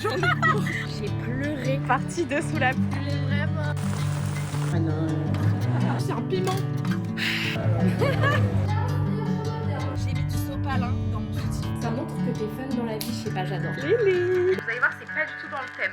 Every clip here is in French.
j'en ai marre. J'ai pleuré. Partie de sous la pluie. Vraiment. Ah non. C'est un piment. J'ai mis du sopalin dans mon soutien. Ça montre que t'es fun dans la vie, je sais pas, j'adore. Lily. Vous allez voir, c'est pas du tout dans le thème.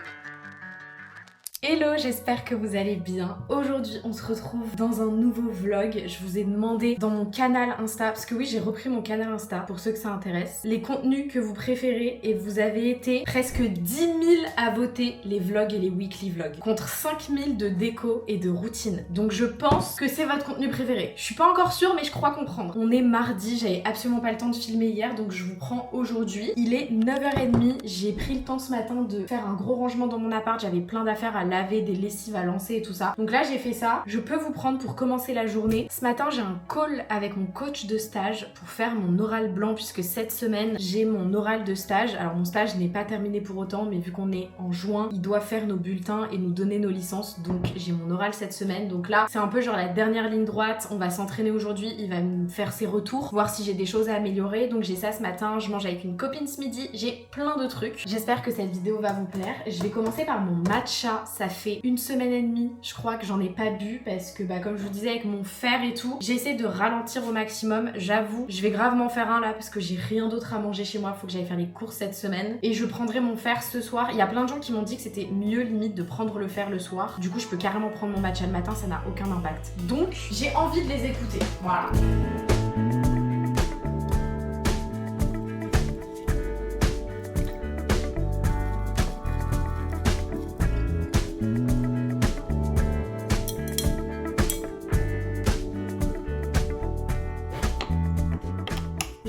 Hello, j'espère que vous allez bien. Aujourd'hui, on se retrouve dans un nouveau vlog. Je vous ai demandé dans mon canal Insta, parce que oui, j'ai repris mon canal Insta, pour ceux que ça intéresse, les contenus que vous préférez et vous avez été presque 10 000 à voter les vlogs et les weekly vlogs, contre 5 000 de déco et de routine. Donc je pense que c'est votre contenu préféré. Je suis pas encore sûre, mais je crois comprendre. On est mardi, j'avais absolument pas le temps de filmer hier, donc je vous prends aujourd'hui. Il est 9h30, j'ai pris le temps ce matin de faire un gros rangement dans mon appart, j'avais plein d'affaires à laver, des lessives à lancer et tout ça. Donc là j'ai fait ça, je peux vous prendre pour commencer la journée. Ce matin j'ai un call avec mon coach de stage pour faire mon oral blanc puisque cette semaine j'ai mon oral de stage. Alors mon stage n'est pas terminé pour autant mais vu qu'on est en juin, il doit faire nos bulletins et nous donner nos licences. Donc j'ai mon oral cette semaine. Donc là c'est un peu genre la dernière ligne droite, on va s'entraîner aujourd'hui, il va me faire ses retours, voir si j'ai des choses à améliorer. Donc j'ai ça ce matin, je mange avec une copine ce midi, j'ai plein de trucs. J'espère que cette vidéo va vous plaire. Je vais commencer par mon matcha, ça fait une semaine et demie, je crois que j'en ai pas bu parce que bah comme je vous disais avec mon fer et tout, j'essaie de ralentir au maximum, j'avoue. Je vais gravement faire un là parce que j'ai rien d'autre à manger chez moi, faut que j'aille faire les courses cette semaine et je prendrai mon fer ce soir. Il y a plein de gens qui m'ont dit que c'était mieux limite de prendre le fer le soir. Du coup je peux carrément prendre mon matcha le matin, ça n'a aucun impact. Donc j'ai envie de les écouter. Voilà.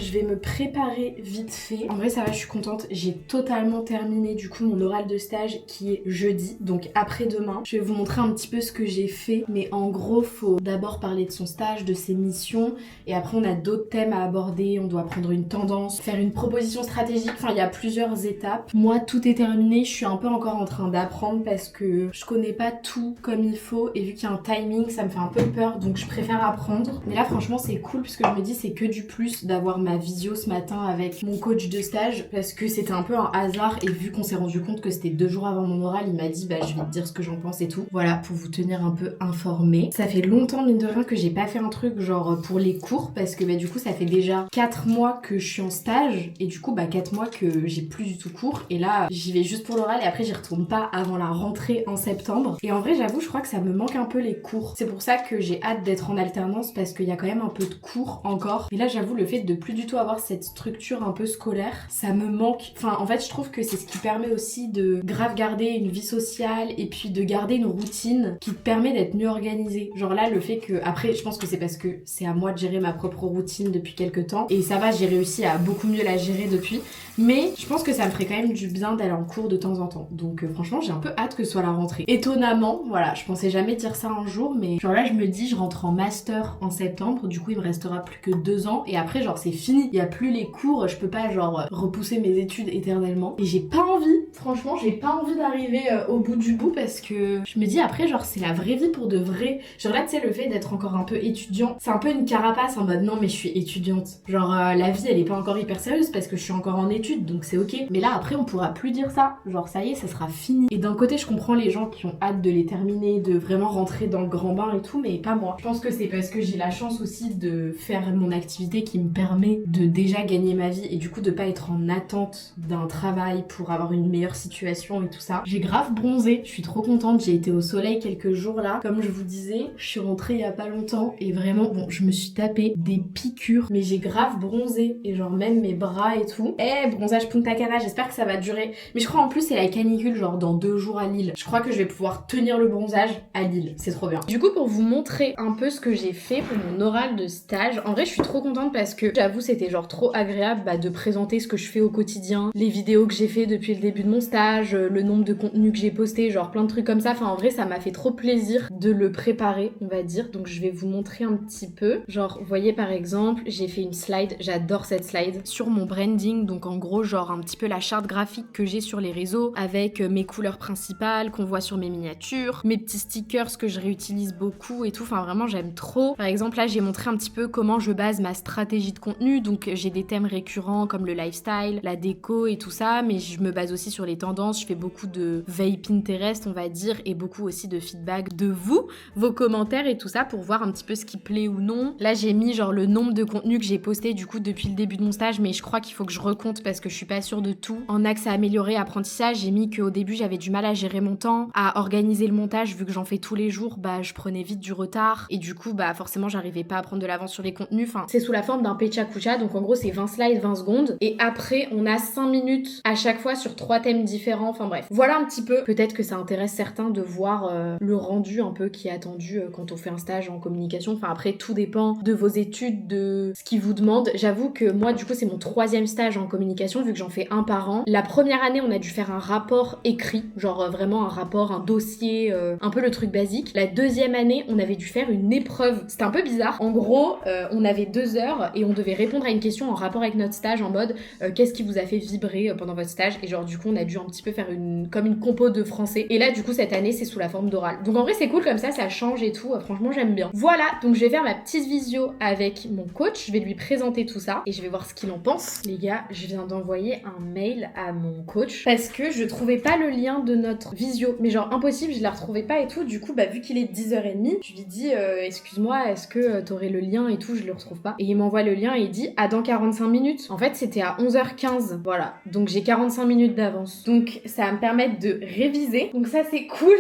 Je vais me préparer vite fait. En vrai ça va, je suis contente. J'ai totalement terminé du coup mon oral de stage qui est jeudi, donc après-demain. Je vais vous montrer un petit peu ce que j'ai fait. Mais en gros, faut d'abord parler de son stage, de ses missions. Et après on a d'autres thèmes à aborder. On doit prendre une tendance, faire une proposition stratégique. Enfin, il y a plusieurs étapes. Moi, tout est terminé. Je suis un peu encore en train d'apprendre parce que je connais pas tout comme il faut. Et vu qu'il y a un timing, ça me fait un peu peur. Donc je préfère apprendre. Mais là, franchement, c'est cool puisque je me dis c'est que du plus d'avoir ma visio ce matin avec mon coach de stage parce que c'était un peu un hasard et vu qu'on s'est rendu compte que c'était 2 jours avant mon oral, il m'a dit bah je vais te dire ce que j'en pense et tout. Voilà, pour vous tenir un peu informé. Ça fait longtemps mine de rien que j'ai pas fait un truc genre pour les cours parce que bah du coup ça fait déjà 4 mois que je suis en stage et du coup bah 4 mois que j'ai plus du tout cours et là j'y vais juste pour l'oral et après j'y retourne pas avant la rentrée en septembre. Et en vrai j'avoue je crois que ça me manque un peu les cours. C'est pour ça que j'ai hâte d'être en alternance parce qu'il y a quand même un peu de cours encore. Et là j'avoue le fait de plus du tout avoir cette structure un peu scolaire, ça me manque. Enfin, en fait, je trouve que c'est ce qui permet aussi de grave garder une vie sociale et puis de garder une routine qui te permet d'être mieux organisé. Genre là, le fait que... Après, je pense que c'est parce que c'est à moi de gérer ma propre routine depuis quelques temps et ça va, j'ai réussi à beaucoup mieux la gérer depuis. Mais je pense que ça me ferait quand même du bien d'aller en cours de temps en temps. Donc franchement, j'ai un peu hâte que ce soit la rentrée. Étonnamment, voilà, je pensais jamais dire ça un jour, mais genre là, je me dis, je rentre en master en septembre, du coup, il me restera plus que 2 ans et après, genre, c'est fini. Il y a plus les cours, je peux pas genre repousser mes études éternellement. Et j'ai pas envie, franchement, j'ai pas envie d'arriver au bout du bout parce que je me dis après, genre, c'est la vraie vie pour de vrai. Genre là, tu sais, le fait d'être encore un peu étudiant, c'est un peu une carapace en mode non, mais je suis étudiante. Genre, la vie, elle est pas encore hyper sérieuse parce que je suis encore en études, donc c'est ok. Mais là, après, on pourra plus dire ça. Genre, ça y est, ça sera fini. Et d'un côté, je comprends les gens qui ont hâte de les terminer, de vraiment rentrer dans le grand bain et tout, mais pas moi. Je pense que c'est parce que j'ai la chance aussi de faire mon activité qui me permet de déjà gagner ma vie et du coup de pas être en attente d'un travail pour avoir une meilleure situation et tout ça. J'ai grave bronzé, je suis trop contente, j'ai été au soleil quelques jours là. Comme je vous disais, je suis rentrée il y a pas longtemps et vraiment, bon, je me suis tapé des piqûres, mais j'ai grave bronzé et genre même mes bras et tout. Bronzage Punta Cana, j'espère que ça va durer. Mais je crois en plus c'est la canicule genre dans 2 jours à Lille. Je crois que je vais pouvoir tenir le bronzage à Lille, c'est trop bien. Du coup pour vous montrer un peu ce que j'ai fait pour mon oral de stage, en vrai je suis trop contente parce que j'avoue c'était genre trop agréable de présenter ce que je fais au quotidien, les vidéos que j'ai fait depuis le début de mon stage, le nombre de contenus que j'ai posté, genre plein de trucs comme ça. Enfin en vrai ça m'a fait trop plaisir de le préparer on va dire. Donc je vais vous montrer un petit peu. Genre vous voyez par exemple j'ai fait une slide, j'adore cette slide, sur mon branding. Donc en gros genre un petit peu la charte graphique que j'ai sur les réseaux avec mes couleurs principales qu'on voit sur mes miniatures, mes petits stickers que je réutilise beaucoup et tout. Enfin vraiment j'aime trop. Par exemple là j'ai montré un petit peu comment je base ma stratégie de contenu. donc j'ai des thèmes récurrents comme le lifestyle, la déco et tout ça, mais je me base aussi sur les tendances, je fais beaucoup de veille Pinterest on va dire, et beaucoup aussi de feedback de vous, vos commentaires et tout ça pour voir un petit peu ce qui plaît ou non. Là j'ai mis genre le nombre de contenus que j'ai posté du coup depuis le début de mon stage, mais je crois qu'il faut que je recompte parce que je suis pas sûre de tout. En axe à améliorer apprentissage, j'ai mis qu'au début j'avais du mal à gérer mon temps, à organiser le montage vu que j'en fais tous les jours, bah je prenais vite du retard et du coup bah forcément j'arrivais pas à prendre de l'avance sur les contenus. Enfin c'est sous la forme d'un pecha kucha, donc en gros c'est 20 slides 20 secondes et après on a 5 minutes à chaque fois sur 3 thèmes différents. Enfin bref, voilà un petit peu, peut-être que ça intéresse certains de voir le rendu un peu qui est attendu quand on fait un stage en communication. Enfin après tout dépend de vos études, de ce qu'ils vous demandent. J'avoue que moi du coup c'est mon 3e stage en communication vu que j'en fais un par an. La première année on a dû faire un rapport écrit, genre vraiment un rapport, un dossier, un peu le truc basique. La 2e année on avait dû faire une épreuve, c'était un peu bizarre. En gros on avait 2 heures et on devait répondre à une question en rapport avec notre stage en mode qu'est-ce qui vous a fait vibrer pendant votre stage, et genre du coup on a dû un petit peu faire comme une compo de français, et là du coup cette année c'est sous la forme d'oral. Donc en vrai c'est cool comme ça change et tout, franchement j'aime bien. Voilà, donc je vais faire ma petite visio avec mon coach, je vais lui présenter tout ça et je vais voir ce qu'il en pense. Les gars, je viens d'envoyer un mail à mon coach parce que je trouvais pas le lien de notre visio, mais genre impossible, je la retrouvais pas et tout. Du coup bah vu qu'il est 10h30, je lui dis excuse-moi, est-ce que t'aurais le lien et tout, je le retrouve pas. Et il m'envoie le lien et il dit dans 45 minutes. En fait c'était à 11h15, voilà, donc j'ai 45 minutes d'avance, donc ça va me permettre de réviser, donc ça c'est cool.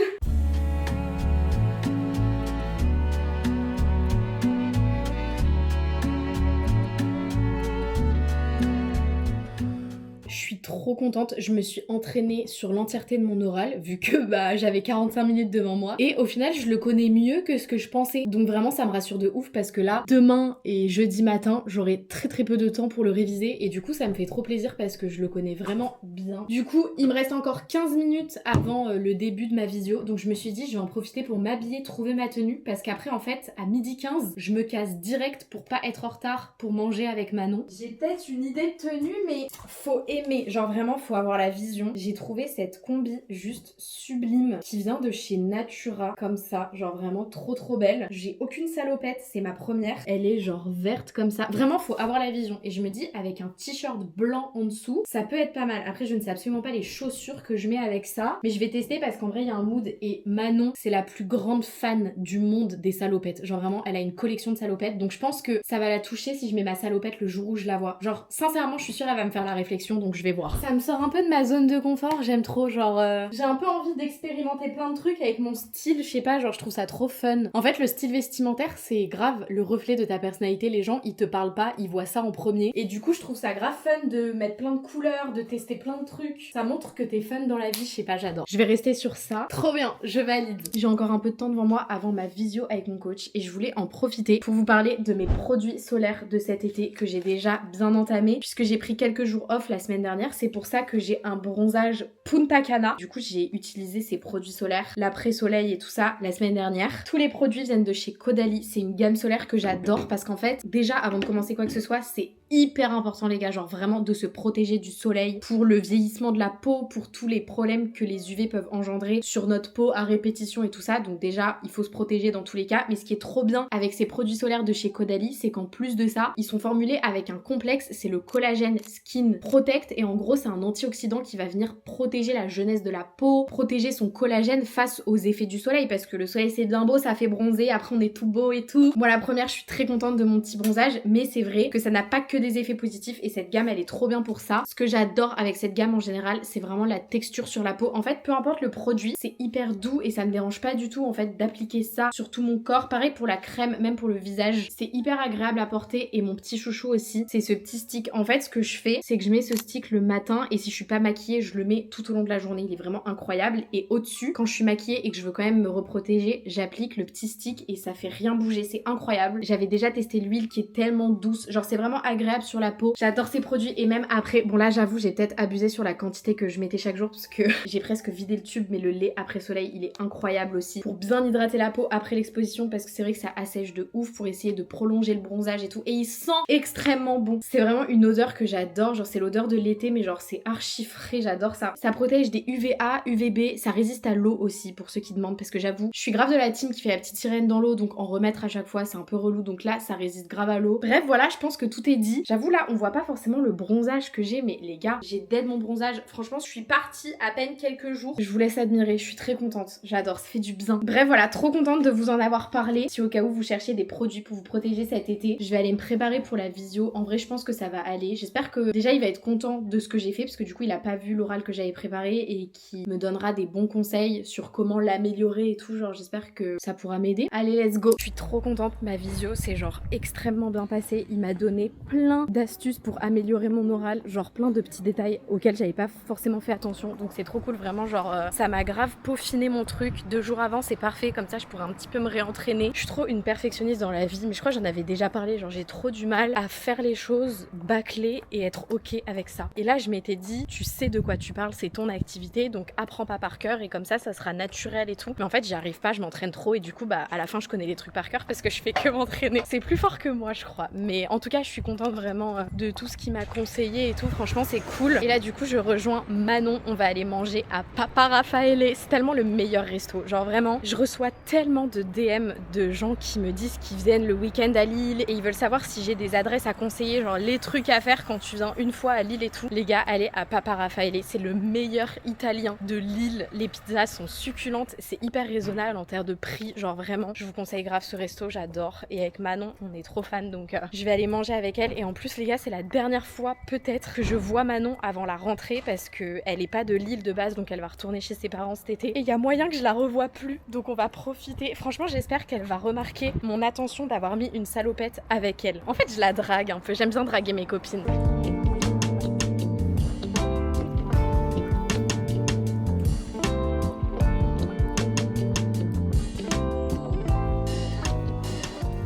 Trop contente, je me suis entraînée sur l'entièreté de mon oral vu que bah j'avais 45 minutes devant moi et au final je le connais mieux que ce que je pensais, donc vraiment ça me rassure de ouf parce que là demain et jeudi matin j'aurai très peu de temps pour le réviser et du coup ça me fait trop plaisir parce que je le connais vraiment bien. Du coup il me reste encore 15 minutes avant le début de ma visio, donc je me suis dit je vais en profiter pour m'habiller, trouver ma tenue, parce qu'après en fait à 12h15 je me casse direct pour pas être en retard pour manger avec Manon. J'ai peut-être une idée de tenue mais faut aimer, genre vraiment faut avoir la vision. J'ai trouvé cette combi juste sublime qui vient de chez Natura, comme ça, genre vraiment trop belle. J'ai aucune salopette, c'est ma première. Elle est genre verte comme ça. Vraiment faut avoir la vision. Et je me dis avec un t-shirt blanc en dessous, ça peut être pas mal. Après je ne sais absolument pas les chaussures que je mets avec ça, mais je vais tester parce qu'en vrai il y a un mood et Manon c'est la plus grande fan du monde des salopettes. Genre vraiment elle a une collection de salopettes, donc je pense que ça va la toucher si je mets ma salopette le jour où je la vois. Genre sincèrement je suis sûre elle va me faire la réflexion, donc je vais voir. Ça me sort un peu de ma zone de confort, j'aime trop, genre j'ai un peu envie d'expérimenter plein de trucs avec mon style, je sais pas, genre je trouve ça trop fun. En fait le style vestimentaire c'est grave le reflet de ta personnalité, les gens ils te parlent pas, ils voient ça en premier, et du coup je trouve ça grave fun de mettre plein de couleurs, de tester plein de trucs, ça montre que t'es fun dans la vie, je sais pas, j'adore. Je vais rester sur ça, trop bien, je valide. J'ai encore un peu de temps devant moi avant ma visio avec mon coach et je voulais en profiter pour vous parler de mes produits solaires de cet été que j'ai déjà bien entamé puisque j'ai pris quelques jours off la semaine dernière. C'est pour ça que j'ai un bronzage Punta Cana. Du coup j'ai utilisé ces produits solaires, l'après-soleil et tout ça la semaine dernière. Tous les produits viennent de chez Caudalie, c'est une gamme solaire que j'adore parce qu'en fait déjà avant de commencer quoi que ce soit c'est hyper important les gars, genre vraiment de se protéger du soleil pour le vieillissement de la peau, pour tous les problèmes que les UV peuvent engendrer sur notre peau à répétition et tout ça, donc déjà il faut se protéger dans tous les cas. Mais ce qui est trop bien avec ces produits solaires de chez Caudalie, c'est qu'en plus de ça ils sont formulés avec un complexe, c'est le Collagen Skin Protect, et en gros c'est un antioxydant qui va venir protéger la jeunesse de la peau, protéger son collagène face aux effets du soleil, parce que le soleil c'est bien beau, ça fait bronzer, après on est tout beau et tout. Moi la première je suis très contente de mon petit bronzage, mais c'est vrai que ça n'a pas que des effets positifs et cette gamme elle est trop bien pour ça. Ce que j'adore avec cette gamme en général c'est vraiment la texture sur la peau. En fait peu importe le produit, c'est hyper doux et ça ne dérange pas du tout en fait d'appliquer ça sur tout mon corps. Pareil pour la crème, même pour le visage, c'est hyper agréable à porter. Et mon petit chouchou aussi, c'est ce petit stick. En fait ce que je fais c'est que je mets ce stick le matin et si je suis pas maquillée je le mets tout au long de la journée, il est vraiment incroyable. Et au-dessus quand je suis maquillée et que je veux quand même me reprotéger, j'applique le petit stick et ça fait rien bouger, c'est incroyable. J'avais déjà testé l'huile qui est tellement douce, genre c'est vraiment agréable sur la peau. J'adore ces produits. Et même après, bon là j'avoue j'ai peut-être abusé sur la quantité que je mettais chaque jour parce que j'ai presque vidé le tube, mais le lait après soleil il est incroyable aussi pour bien hydrater la peau après l'exposition, parce que c'est vrai que ça assèche de ouf pour essayer de prolonger le bronzage et tout, et il sent extrêmement bon. C'est vraiment une odeur que j'adore, genre c'est l'odeur de l'été mais genre c'est archi frais, j'adore ça. Ça protège des UVA, UVB, ça résiste à l'eau aussi pour ceux qui demandent, parce que j'avoue je suis grave de la team qui fait la petite sirène dans l'eau, donc en remettre à chaque fois c'est un peu relou, donc là ça résiste grave à l'eau. Bref voilà, je pense que tout est dit. jeudi. J'avoue là on voit pas forcément le bronzage que j'ai, mais les gars j'ai dead mon bronzage. Franchement je suis partie à peine quelques jours. Je vous laisse admirer, je suis très contente, j'adore, ça fait du bien. Bref voilà, trop contente de vous en avoir parlé. Si au cas où vous cherchez des produits pour vous protéger cet été, je vais aller me préparer pour la visio. En vrai je pense que ça va aller. J'espère que déjà il va être content de ce que j'ai fait, parce que du coup il a pas vu l'oral que j'avais préparé et qui me donnera des bons conseils sur comment l'améliorer et tout. Genre j'espère que ça pourra m'aider. Allez let's go. Je suis trop contente, ma visio c'est genre extrêmement bien passé. Il m'a donné plein d'astuces pour améliorer mon oral, genre plein de petits détails auxquels j'avais pas forcément fait attention, donc c'est trop cool vraiment. Genre ça m'a grave peaufiné mon truc 2 jours avant, c'est parfait, comme ça je pourrais un petit peu me réentraîner. Je suis trop une perfectionniste dans la vie, mais je crois que j'en avais déjà parlé, genre j'ai trop du mal à faire les choses bâclées et être ok avec ça. Et là je m'étais dit, tu sais de quoi tu parles, c'est ton activité, donc apprends pas par cœur et comme ça sera naturel et tout. Mais en fait j'y arrive pas, je m'entraîne trop et du coup bah à la fin je connais les trucs par cœur parce que je fais que m'entraîner. C'est plus fort que moi je crois, mais en tout cas je suis contente vraiment de tout ce qu'il m'a conseillé et tout, franchement c'est cool. Et là du coup je rejoins Manon, on va aller manger à Papa Raffaele. C'est tellement le meilleur resto, genre vraiment je reçois tellement de DM de gens qui me disent qu'ils viennent le week-end à Lille et ils veulent savoir si j'ai des adresses à conseiller, genre les trucs à faire quand tu viens une fois à Lille et tout. Les gars, allez à Papa Raffaele, c'est le meilleur italien de Lille. Les pizzas sont succulentes, c'est hyper raisonnable en termes de prix, genre vraiment je vous conseille grave ce resto, j'adore. Et avec Manon on est trop fans, donc je vais aller manger avec elle. Et en plus les gars c'est la dernière fois peut-être que je vois Manon avant la rentrée, parce que elle est pas de Lille de base, donc elle va retourner chez ses parents cet été et il y a moyen que je la revoie plus, donc on va profiter. Franchement j'espère qu'elle va remarquer mon attention d'avoir mis une salopette avec elle. En fait je la drague un peu, j'aime bien draguer mes copines.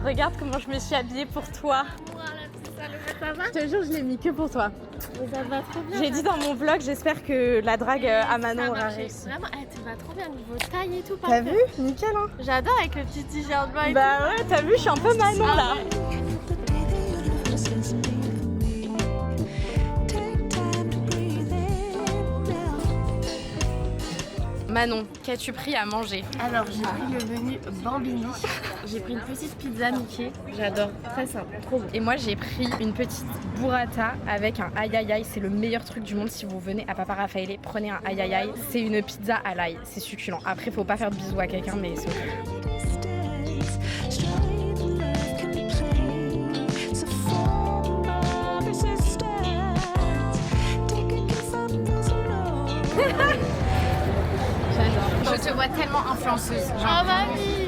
Regarde comment je me suis habillée pour toi. Ça va? Je te jure, je l'ai mis que pour toi. Ça va trop bien. J'ai dit dans mon vlog, j'espère que la drague à Manon aura réussi. Vraiment, tu vas trop bien niveau taille et tout. T'as vu? Nickel hein. J'adore avec le petit t-shirt blanc et Bah ouais, t'as vu, je suis un peu Manon là. Manon, qu'as-tu pris à manger? Alors j'ai pris le menu Bambini. J'ai pris une petite pizza Mickey. J'adore, très simple, trop bon. Et moi j'ai pris une petite burrata avec un aïe aïe aïe. C'est le meilleur truc du monde. Si vous venez à Papa Raffaele, prenez un aïe aïe aïe. C'est une pizza à l'ail, c'est succulent. Après faut pas faire de bisous à quelqu'un, mais c'est ok. Je te vois tellement influenceuse. Genre,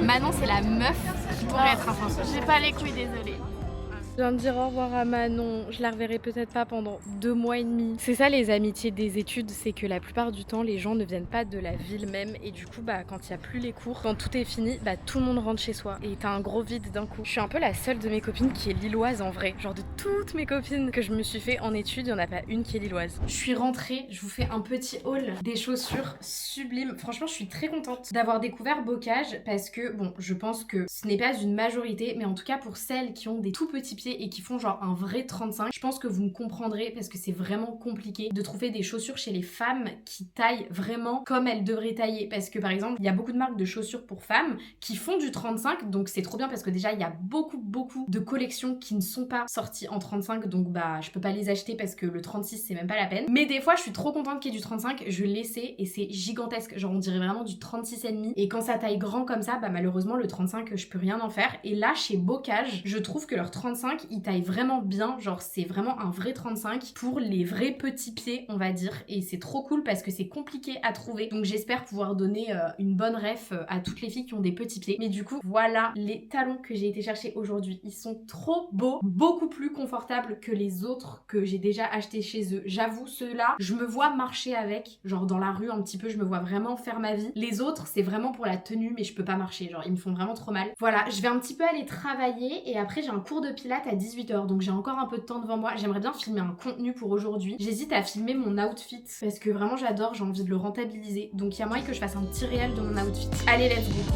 Manon, c'est la meuf qui pourrait être influenceuse. J'ai pas les couilles, désolée. Je viens de dire au revoir à Manon, je la reverrai peut-être pas pendant 2 mois et demi. C'est ça les amitiés des études, c'est que la plupart du temps les gens ne viennent pas de la ville même et du coup bah quand il y a plus les cours, quand tout est fini, bah tout le monde rentre chez soi et t'as un gros vide d'un coup. Je suis un peu la seule de mes copines qui est lilloise en vrai, genre de toutes mes copines que je me suis fait en études, il y en a pas une qui est lilloise. Je suis rentrée, je vous fais un petit haul des chaussures sublimes. Franchement je suis très contente d'avoir découvert Bocage parce que bon je pense que ce n'est pas une majorité, mais en tout cas pour celles qui ont des tout petits pieds et qui font genre un vrai 35, je pense que vous me comprendrez parce que c'est vraiment compliqué de trouver des chaussures chez les femmes qui taillent vraiment comme elles devraient tailler, parce que par exemple il y a beaucoup de marques de chaussures pour femmes qui font du 35, donc c'est trop bien parce que déjà il y a beaucoup de collections qui ne sont pas sorties en 35, donc bah je peux pas les acheter parce que le 36 c'est même pas la peine, mais des fois je suis trop contente qu'il y ait du 35, je l'essaie et c'est gigantesque, genre on dirait vraiment du 36,5, et quand ça taille grand comme ça bah malheureusement le 35 je peux rien en faire. Et là chez Bocage je trouve que leur 35 il taille vraiment bien, genre c'est vraiment un vrai 35 pour les vrais petits pieds on va dire, et c'est trop cool parce que c'est compliqué à trouver, donc j'espère pouvoir donner une bonne ref à toutes les filles qui ont des petits pieds. Mais du coup voilà les talons que j'ai été chercher aujourd'hui, ils sont trop beaux, beaucoup plus confortables que les autres que j'ai déjà achetés chez eux. J'avoue ceux-là je me vois marcher avec, genre dans la rue un petit peu, je me vois vraiment faire ma vie. Les autres c'est vraiment pour la tenue mais je peux pas marcher, genre ils me font vraiment trop mal. Voilà, je vais un petit peu aller travailler et après j'ai un cours de pilates à 18h, donc j'ai encore un peu de temps devant moi. J'aimerais bien filmer un contenu pour aujourd'hui. J'hésite à filmer mon outfit parce que vraiment j'adore, j'ai envie de le rentabiliser, donc il y a moyen que je fasse un petit réel de mon outfit. Allez let's go.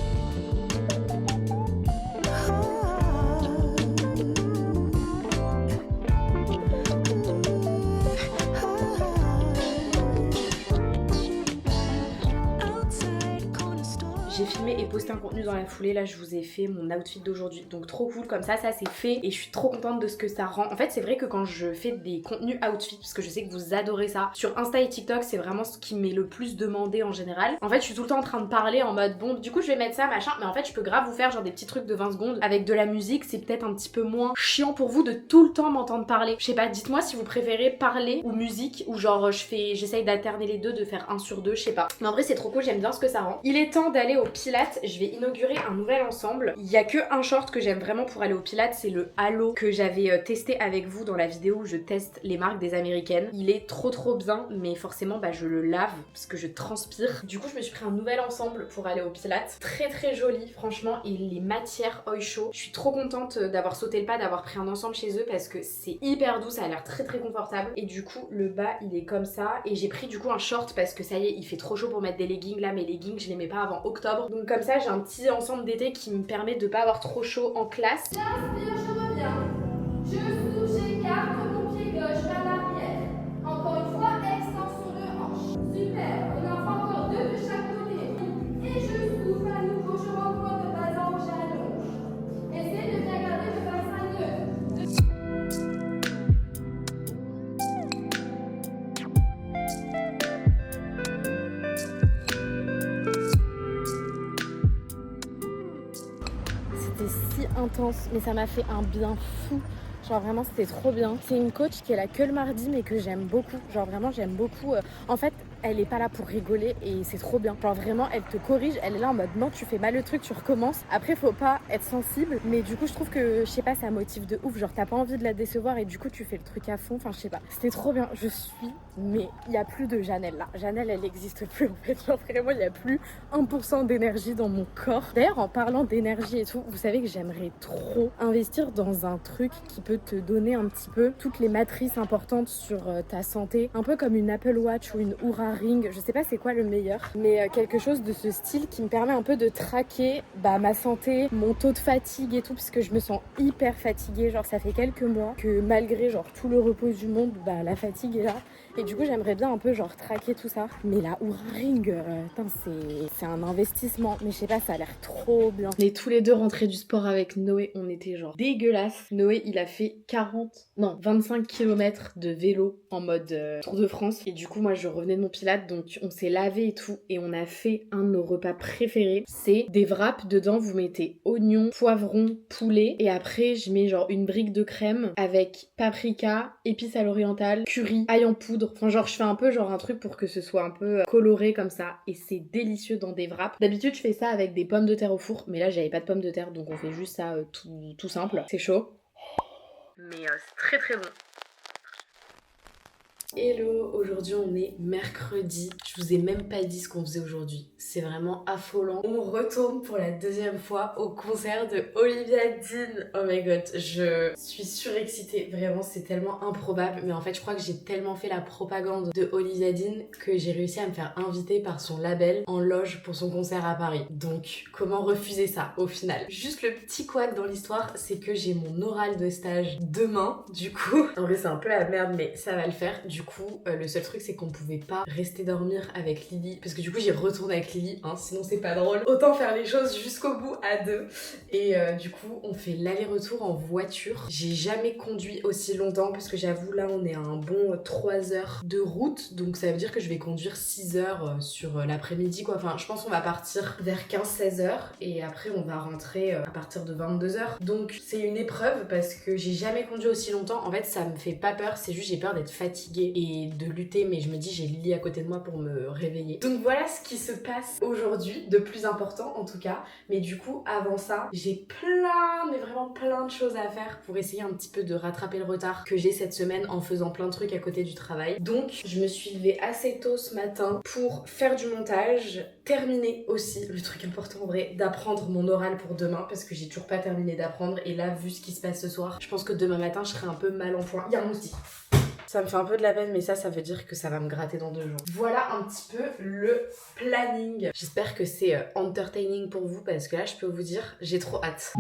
J'ai filmé et posté un contenu dans la foulée, là je vous ai fait mon outfit d'aujourd'hui, donc trop cool, comme ça c'est fait et je suis trop contente de ce que ça rend. En fait c'est vrai que quand je fais des contenus outfit, parce que je sais que vous adorez ça, sur Insta et TikTok c'est vraiment ce qui m'est le plus demandé en général. En fait je suis tout le temps en train de parler en mode bon du coup je vais mettre ça machin, mais en fait je peux grave vous faire genre des petits trucs de 20 secondes avec de la musique, c'est peut-être un petit peu moins chiant pour vous de tout le temps m'entendre parler. Je sais pas, dites-moi si vous préférez parler ou musique, ou genre j'essaye d'alterner les deux, de faire un sur deux, je sais pas. Mais en vrai c'est trop cool, j'aime bien ce que ça rend. Il est temps d'aller au Pilates, je vais inaugurer un nouvel ensemble. Il y a que un short que j'aime vraiment pour aller au Pilates, c'est le Halo que j'avais testé avec vous dans la vidéo où je teste les marques des américaines. Il est trop bien, mais forcément bah je le lave parce que je transpire. Du coup je me suis pris un nouvel ensemble pour aller au Pilates. Très joli franchement, et les matières Oysho. Je suis trop contente d'avoir sauté le pas, d'avoir pris un ensemble chez eux parce que c'est hyper doux, ça a l'air très confortable. Et du coup le bas il est comme ça, et j'ai pris du coup un short parce que ça y est il fait trop chaud pour mettre des leggings. Là mes leggings je les mets pas avant octobre, donc comme ça j'ai un petit ensemble d'été qui me permet de pas avoir trop chaud en classe. J'inspire, je reviens. Je souffle, j'écarte mon pied gauche vers l'arrière. Encore une fois, extension de hanche. Super, on en fait encore deux de chaque côté. Et je souffle à nouveau, je renvoie de bas en haut, j'allonge. Essaye de bien garder le bassin neutre. C'était si intense, mais ça m'a fait un bien fou. Genre vraiment c'était trop bien. C'est une coach qui est là que le mardi mais que j'aime beaucoup. Genre vraiment j'aime beaucoup. En fait elle est pas là pour rigoler et c'est trop bien. Genre vraiment elle te corrige, elle est là en mode non tu fais mal le truc, tu recommences. Après faut pas être sensible, mais du coup je trouve que je sais pas, ça motive de ouf. Genre t'as pas envie de la décevoir et du coup tu fais le truc à fond. Enfin je sais pas. C'était trop bien. Je suis, mais il y a plus de Janelle là. Janelle elle existe plus en fait. Genre vraiment il y a plus 1% d'énergie dans mon corps. D'ailleurs en parlant d'énergie et tout, vous savez que j'aimerais trop investir dans un truc qui peut te donner un petit peu toutes les matrices importantes sur ta santé, un peu comme une Apple Watch ou une Oura Ring, je sais pas c'est quoi le meilleur, mais quelque chose de ce style qui me permet un peu de traquer ma santé, mon taux de fatigue et tout, parce que je me sens hyper fatiguée. Genre ça fait quelques mois que malgré genre tout le repos du monde, la fatigue est là. Et du coup j'aimerais bien un peu genre traquer tout ça. Mais la Oura Ring, c'est un investissement. Mais je sais pas, ça a l'air trop bien. On est tous les deux rentrés du sport avec Noé, on était genre dégueulasse. Noé il a fait 25 km de vélo en mode Tour de France. Et du coup moi je revenais de mon Pilates, donc on s'est lavé et tout. Et on a fait un de nos repas préférés. C'est des wraps, dedans vous mettez oignons, poivrons, poulet. Et après je mets genre une brique de crème avec paprika, épices à l'orientale, curry, ail en poudre. Enfin genre je fais un peu genre un truc pour que ce soit un peu coloré comme ça. Et c'est délicieux dans des wraps. D'habitude je fais ça avec des pommes de terre au four, mais là j'avais pas de pommes de terre, donc on fait juste ça tout simple. C'est chaud. Mais c'est très bon. Hello, aujourd'hui on est mercredi. Je vous ai même pas dit ce qu'on faisait aujourd'hui. C'est vraiment affolant. On retourne pour la deuxième fois au concert de Olivia Dean. Oh my god, je suis surexcitée. Vraiment, c'est tellement improbable. Mais en fait, je crois que j'ai tellement fait la propagande de Olivia Dean que j'ai réussi à me faire inviter par son label en loge pour son concert à Paris. Donc, comment refuser ça au final? Juste le petit couac dans l'histoire, c'est que j'ai mon oral de stage demain. Du coup, en vrai, c'est un peu la merde, mais ça va le faire. Du coup, le seul truc c'est qu'on pouvait pas rester dormir avec Lily, parce que du coup j'y retourne avec Lily, hein, sinon c'est pas drôle. Autant faire les choses jusqu'au bout à deux. Et du coup on fait l'aller-retour en voiture. J'ai jamais conduit aussi longtemps, parce que j'avoue là on est à un bon 3 heures de route, donc ça veut dire que je vais conduire 6 heures sur l'après-midi quoi. Enfin je pense qu'on va partir vers 15-16 heures et après on va rentrer à partir de 22 heures. Donc c'est une épreuve parce que j'ai jamais conduit aussi longtemps. En fait ça me fait pas peur, c'est juste j'ai peur d'être fatiguée et de lutter, mais je me dis j'ai Lily à côté de moi pour me réveiller. Donc voilà ce qui se passe aujourd'hui, de plus important en tout cas. Mais du coup avant ça j'ai mais vraiment plein de choses à faire pour essayer un petit peu de rattraper le retard que j'ai cette semaine en faisant plein de trucs à côté du travail. Donc je me suis levée assez tôt ce matin pour faire du montage, terminer aussi, le truc important en vrai, d'apprendre mon oral pour demain, parce que j'ai toujours pas terminé d'apprendre. Et là vu ce qui se passe ce soir, je pense que demain matin je serai un peu mal en point. Il y a un moustique. Ça me fait un peu de la peine, mais ça veut dire que ça va me gratter dans 2 jours. Voilà un petit peu le planning. J'espère que c'est entertaining pour vous, parce que là, je peux vous dire, j'ai trop hâte.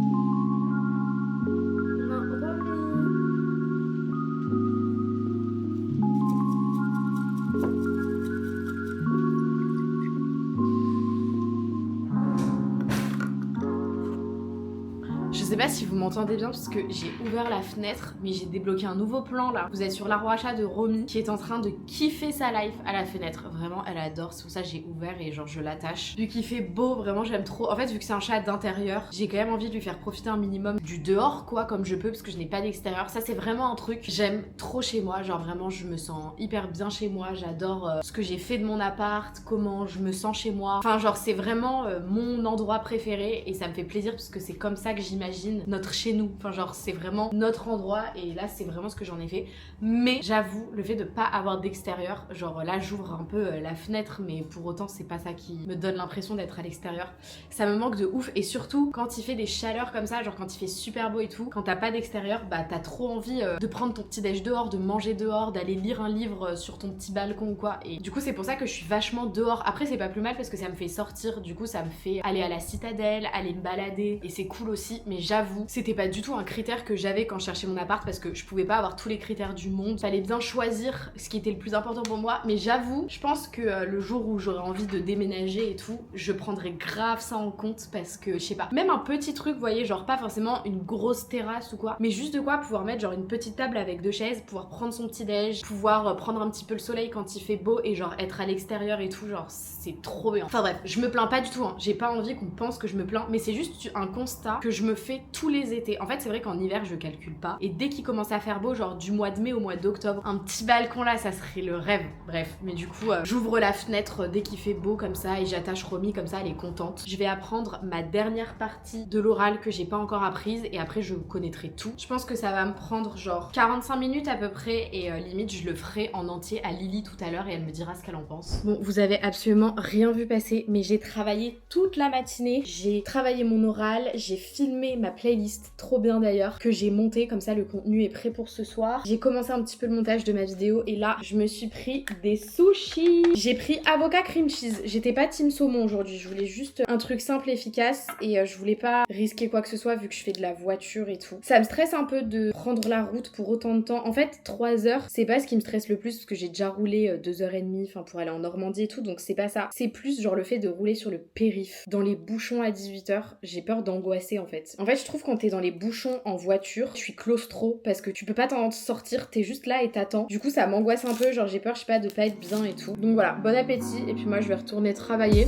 sais pas si vous m'entendez bien parce que j'ai ouvert la fenêtre, mais j'ai débloqué un nouveau plan là. Vous êtes sur l'arbre à chat de Romy qui est en train de kiffer sa life à la fenêtre. Vraiment, elle adore. C'est pour ça que j'ai ouvert et genre je l'attache. Vu qu'il fait beau, vraiment j'aime trop. En fait, vu que c'est un chat d'intérieur, j'ai quand même envie de lui faire profiter un minimum du dehors quoi, comme je peux, parce que je n'ai pas d'extérieur. Ça c'est vraiment un truc que j'aime trop chez moi. Genre vraiment, je me sens hyper bien chez moi. J'adore ce que j'ai fait de mon appart, comment je me sens chez moi. Enfin genre c'est vraiment mon endroit préféré et ça me fait plaisir parce que c'est comme ça que j'imagine notre chez nous. Enfin genre c'est vraiment notre endroit et là c'est vraiment ce que j'en ai fait. Mais j'avoue, le fait de pas avoir d'extérieur, genre là j'ouvre un peu la fenêtre mais pour autant c'est pas ça qui me donne l'impression d'être à l'extérieur. Ça me manque de ouf et surtout quand il fait des chaleurs comme ça, genre quand il fait super beau et tout, quand t'as pas d'extérieur, bah t'as trop envie de prendre ton petit déj dehors, de manger dehors, d'aller lire un livre sur ton petit balcon ou quoi. Et du coup c'est pour ça que je suis vachement dehors. Après c'est pas plus mal parce que ça me fait sortir, du coup ça me fait aller à la citadelle, aller me balader et c'est cool aussi. Mais j'avoue, c'était pas du tout un critère que j'avais quand je cherchais mon appart parce que je pouvais pas avoir tous les critères du monde. Fallait bien choisir ce qui était le plus important pour moi. Mais j'avoue, je pense que le jour où j'aurai envie de déménager et tout, je prendrai grave ça en compte parce que je sais pas, même un petit truc, vous voyez, genre pas forcément une grosse terrasse ou quoi, mais juste de quoi pouvoir mettre genre une petite table avec 2 chaises, pouvoir prendre son petit déj, pouvoir prendre un petit peu le soleil quand il fait beau et genre être à l'extérieur et tout, genre c'est trop bien. Enfin bref, je me plains pas du tout, hein. J'ai pas envie qu'on pense que je me plains, mais c'est juste un constat que je me fais tous les étés. En fait c'est vrai qu'en hiver je calcule pas et dès qu'il commence à faire beau, genre du mois de mai au mois d'octobre, un petit balcon là ça serait le rêve. Bref, mais du coup j'ouvre la fenêtre dès qu'il fait beau comme ça et j'attache Romy comme ça, elle est contente. Je vais apprendre ma dernière partie de l'oral que j'ai pas encore apprise et après je connaîtrai tout. Je pense que ça va me prendre genre 45 minutes à peu près et limite je le ferai en entier à Lily tout à l'heure et elle me dira ce qu'elle en pense. Bon, vous avez absolument rien vu passer mais j'ai travaillé toute la matinée, j'ai travaillé mon oral, j'ai filmé ma playlist, trop bien d'ailleurs, que j'ai montée, comme ça le contenu est prêt pour ce soir. J'ai commencé un petit peu le montage de ma vidéo et là je me suis pris des sushis. J'ai pris avocat cream cheese, j'étais pas team saumon aujourd'hui, je voulais juste un truc simple et efficace et je voulais pas risquer quoi que ce soit vu que je fais de la voiture et tout. Ça me stresse un peu de prendre la route pour autant de temps. En fait 3 heures c'est pas ce qui me stresse le plus parce que j'ai déjà roulé 2h30 enfin pour aller en Normandie et tout, donc c'est pas ça. C'est plus genre le fait de rouler sur le périph dans les bouchons à 18h, j'ai peur d'angoisser en fait. En fait je trouve quand t'es dans les bouchons en voiture, je suis claustro parce que tu peux pas t'en sortir, t'es juste là et t'attends. Du coup ça m'angoisse un peu, genre j'ai peur je sais pas de pas être bien et tout. Donc voilà, bon appétit et puis moi je vais retourner travailler.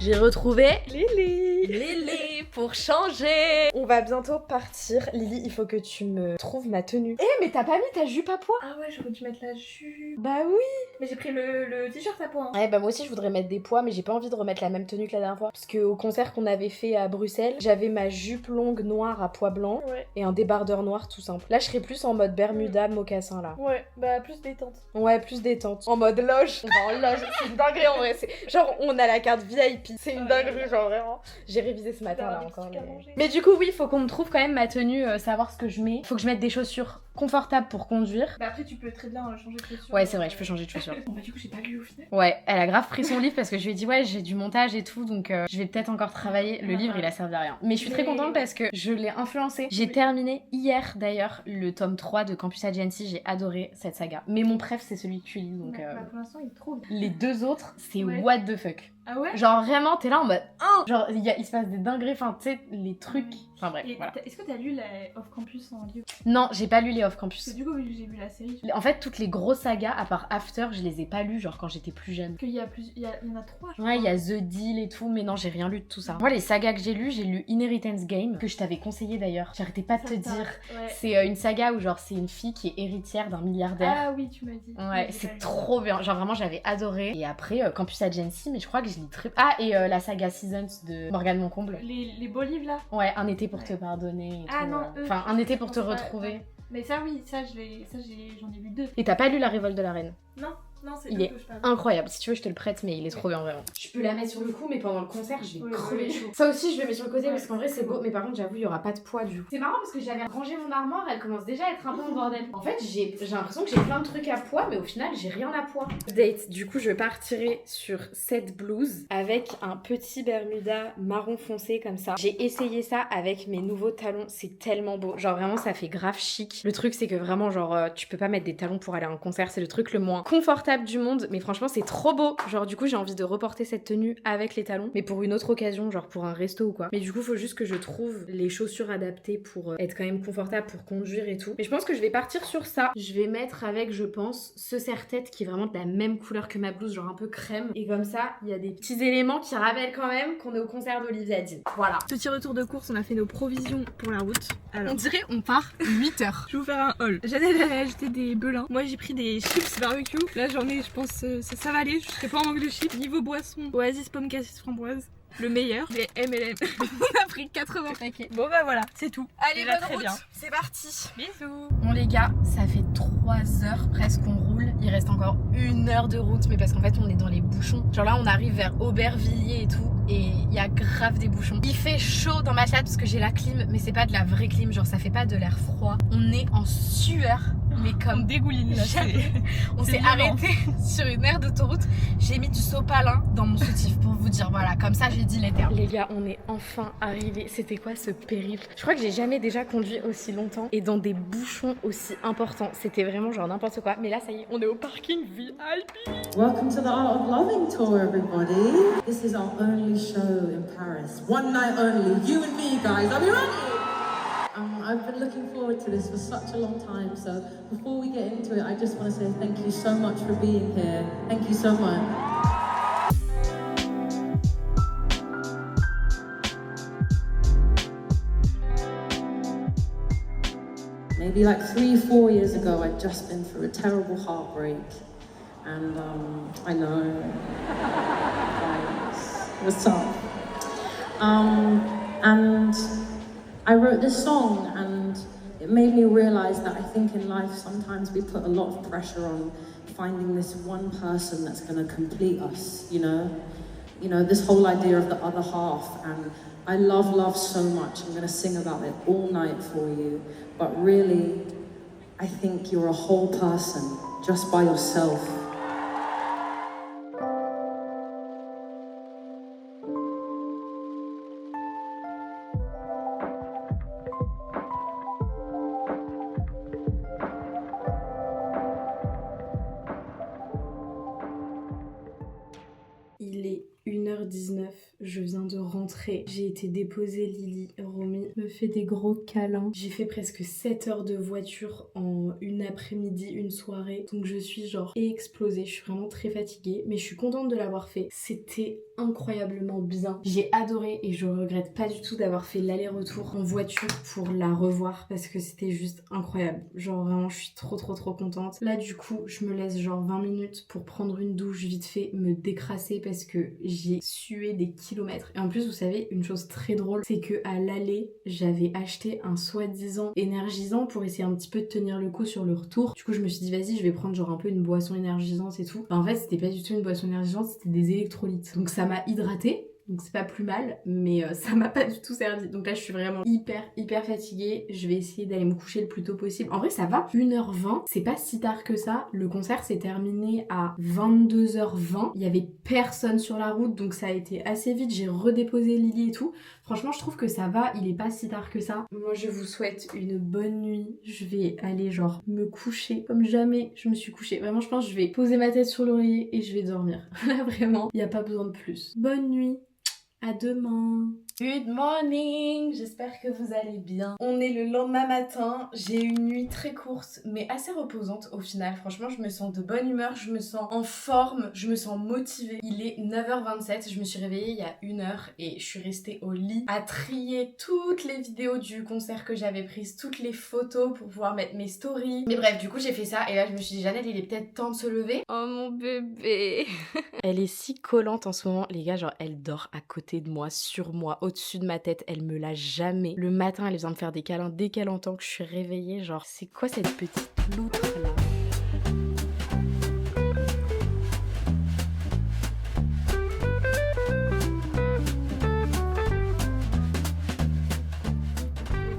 J'ai retrouvé Lily pour changer. On va bientôt partir. Lily, il faut que tu me trouves ma tenue. Eh mais t'as pas mis ta jupe à pois? Ah ouais, j'aurais dû mettre la jupe. Bah oui. Mais j'ai pris le t-shirt à pois. Hein. Ouais bah moi aussi je voudrais mettre des pois mais j'ai pas envie de remettre la même tenue que la dernière fois. Parce qu'au concert qu'on avait fait à Bruxelles, j'avais ma jupe longue noire à pois blanc et un débardeur noir tout simple. Là je serais plus en mode bermuda, mocassin là. Ouais, bah plus détente. Ouais, plus détente. En mode loge. On va en loge. C'est une dinguerie en vrai. Genre on a la carte VIP. C'est une dinguerie genre vraiment. J'ai révisé ce matin là encore. Mais du coup oui, faut qu'on me trouve quand même ma tenue, savoir ce que je mets. Faut que je mette des chaussures confortables pour conduire. Bah après tu peux très bien changer de chaussures. Ouais c'est vrai, je peux changer de chaussures. Bon bah du coup j'ai pas lu au final. Ouais, elle a grave pris son livre parce que je lui ai dit ouais j'ai du montage et tout donc je vais peut-être encore travailler. Le livre il a servi à rien. Mais je suis très contente parce que je l'ai influencé. J'ai terminé hier d'ailleurs le tome 3 de Campus Agency, j'ai adoré cette saga. Mais mon préf c'est celui que tu lis donc... Bah, pour l'instant il est trop bien. Les 2 autres c'est Ouais. what the fuck. Ah ouais? Genre vraiment t'es là en mode oh genre il se passe des dingueries, enfin tu sais les trucs, enfin bref Et voilà. est-ce que t'as lu la Off Campus en livre? Non j'ai pas lu les Off Parce Campus. que du coup vu que j'ai lu la série. En fait toutes les grosses sagas à part After je les ai pas lues genre quand j'étais plus jeune. Parce qu'il y a il y en a 3 je Ouais, il y crois. a The Deal et tout, mais non, j'ai rien lu de tout ça. Moi, les sagas que j'ai lu Inheritance Game, que je t'avais conseillé d'ailleurs. J'arrêtais pas de te dire. Ouais. C'est une saga où, genre, c'est une fille qui est héritière d'un milliardaire. Ah oui, tu m'as dit. Ouais, j'ai c'est pas lu. trop bien. Genre, vraiment, j'avais adoré. Et après, Campus Agency, mais je crois que je lis très. Ah, et la saga Seasons de Morgane Moncomble. Les beaux livres là. Ouais, Un été pour Ouais. te pardonner. Et Ah tout, non, Enfin, Un été pour te je pensais pas- retrouver. ouais. Mais ça oui, j'en ai lu 2. Et t'as pas lu La Révolte de la Reine? Non. Non, c'est Il le est que je parle. incroyable. Si tu veux, je te le prête, mais il est trop bien, vraiment. Je peux la mettre sur le cou, mais pendant le concert, je vais Oui, crever oui. chaud. Ça aussi, je le mets sur le côté Ouais, parce qu'en vrai, c'est beau. Mais par contre, j'avoue, il y aura pas de poids du coup. C'est marrant parce que j'avais rangé mon armoire, elle commence déjà à être un peu en bordel. En fait, j'ai l'impression que j'ai plein de trucs à poids, mais au final, j'ai rien à poids. Date, du coup, je partirai sur cette blouse avec un petit Bermuda marron foncé comme ça. J'ai essayé ça avec mes nouveaux talons, c'est tellement beau. Genre vraiment, ça fait grave chic. Le truc, c'est que vraiment, genre, tu peux pas mettre des talons pour aller à un concert, c'est le truc le moins confortable du monde, mais franchement, c'est trop beau. Genre, du coup, j'ai envie de reporter cette tenue avec les talons, mais pour une autre occasion, genre pour un resto ou quoi. Mais du coup, faut juste que je trouve les chaussures adaptées pour être quand même confortable pour conduire et tout. Mais je pense que je vais partir sur ça. Je vais mettre avec, je pense, ce serre-tête qui est vraiment de la même couleur que ma blouse, genre un peu crème. Et comme ça, il y a des petits éléments qui rappellent quand même qu'on est au concert d'Olivia Dean. Voilà. Petit retour de course, on a fait nos provisions pour la route. Alors, On dirait on part 8 heures. je vais vous faire un haul. Jeannette elle a acheté des belins. Moi j'ai pris des chips barbecue. Là j'en ai, je pense, ça va aller. Je serai pas en manque de chips. Niveau boisson, Oasis pomme cassis framboise. Le meilleur, les M&M. On a pris 80 paquets. Bon bah voilà, c'est tout. Allez, Déjà bonne très route, bien. c'est parti. Bisous. Bon les gars, ça fait 3 heures presque qu'on roule. Il reste encore 1 heure de route, mais parce qu'en fait on est dans les bouchons. Genre là on arrive vers Aubervilliers et tout, et il y a grave des bouchons. Il fait chaud dans ma chatte parce que j'ai la clim, mais c'est pas de la vraie clim, genre ça fait pas de l'air froid. On est en sueur, mais On comme dégouline là. jamais. On c'est s'est violent. arrêté sur une aire d'autoroute. J'ai mis du sopalin dans mon soutif pour vous dire, voilà, comme ça j'ai dit les termes. Les gars, on est enfin arrivés. C'était quoi ce périple? Je crois que j'ai jamais déjà conduit aussi longtemps et dans des bouchons aussi importants. C'était vraiment genre n'importe quoi. Mais là, ça y est, on est au parking VIP. Welcome to the Art of Loving tour, everybody. This is our only show in Paris. One night only. You and me, guys. Are we ready? I've been looking forward to this for such a long time. So before we get into it, I just want to say thank you so much for being here. Thank you so much. Maybe like 3-4 years ago, I'd just been through a terrible heartbreak. And I know it was tough. And I wrote this song, and it made me realize that I think in life sometimes we put a lot of pressure on finding this one person that's going to complete us, you know? You know, this whole idea of the other half, and I love love so much. I'm going to sing about it all night for you. But really, I think you're a whole person just by yourself. Il est 1h19, je viens de rentrer. J'ai été déposer Lily. Romy me fait des gros câlins. J'ai fait presque 7 heures de voiture en une après-midi, une soirée. Donc je suis genre explosée. Je suis vraiment très fatiguée. Mais je suis contente de l'avoir fait. C'était incroyablement bien. J'ai adoré et je regrette pas du tout d'avoir fait l'aller-retour en voiture pour la revoir parce que c'était juste incroyable. Genre vraiment, je suis trop contente. Là du coup, je me laisse genre 20 minutes pour prendre une douche vite fait, me décrasser parce que j'ai sué des kilomètres. Et en plus, vous savez, une chose très drôle, c'est que à l'aller, j'avais acheté un soi-disant énergisant pour essayer un petit peu de tenir le coup sur le retour. Du coup, je me suis dit, vas-y, je vais prendre genre un peu une boisson énergisante et tout. Bah, en fait, c'était pas du tout une boisson énergisante, c'était des électrolytes. Donc ça m'a hydratée. Donc c'est pas plus mal, mais ça m'a pas du tout servi. Donc là je suis vraiment hyper fatiguée. Je vais essayer d'aller me coucher le plus tôt possible. En vrai ça va, 1h20, c'est pas si tard que ça. Le concert s'est terminé à 22h20. Il y avait personne sur la route, donc ça a été assez vite. J'ai redéposé Lily et tout. Franchement je trouve que ça va, il est pas si tard que ça. Moi je vous souhaite une bonne nuit. Je vais aller genre me coucher comme jamais je me suis couchée. Vraiment je pense que je vais poser ma tête sur l'oreiller et je vais dormir. Là vraiment, il n'y a pas besoin de plus. Bonne nuit. À demain. Good morning, j'espère que vous allez bien. On est le lendemain matin, j'ai eu une nuit très courte mais assez reposante au final. Franchement je me sens de bonne humeur, je me sens en forme, je me sens motivée. Il est 9h27, je me suis réveillée il y a 1 heure et je suis restée au lit à trier toutes les vidéos du concert que j'avais prises, toutes les photos pour pouvoir mettre mes stories. Mais bref, du coup j'ai fait ça et là je me suis dit Jeannette il est peut-être temps de se lever. Oh mon bébé. Elle est si collante en ce moment les gars, genre elle dort à côté de moi, sur moi, au-dessus de ma tête, elle me lâche jamais. Le matin, elle vient me faire des câlins dès qu'elle entend que je suis réveillée. Genre, c'est quoi cette petite loutre là?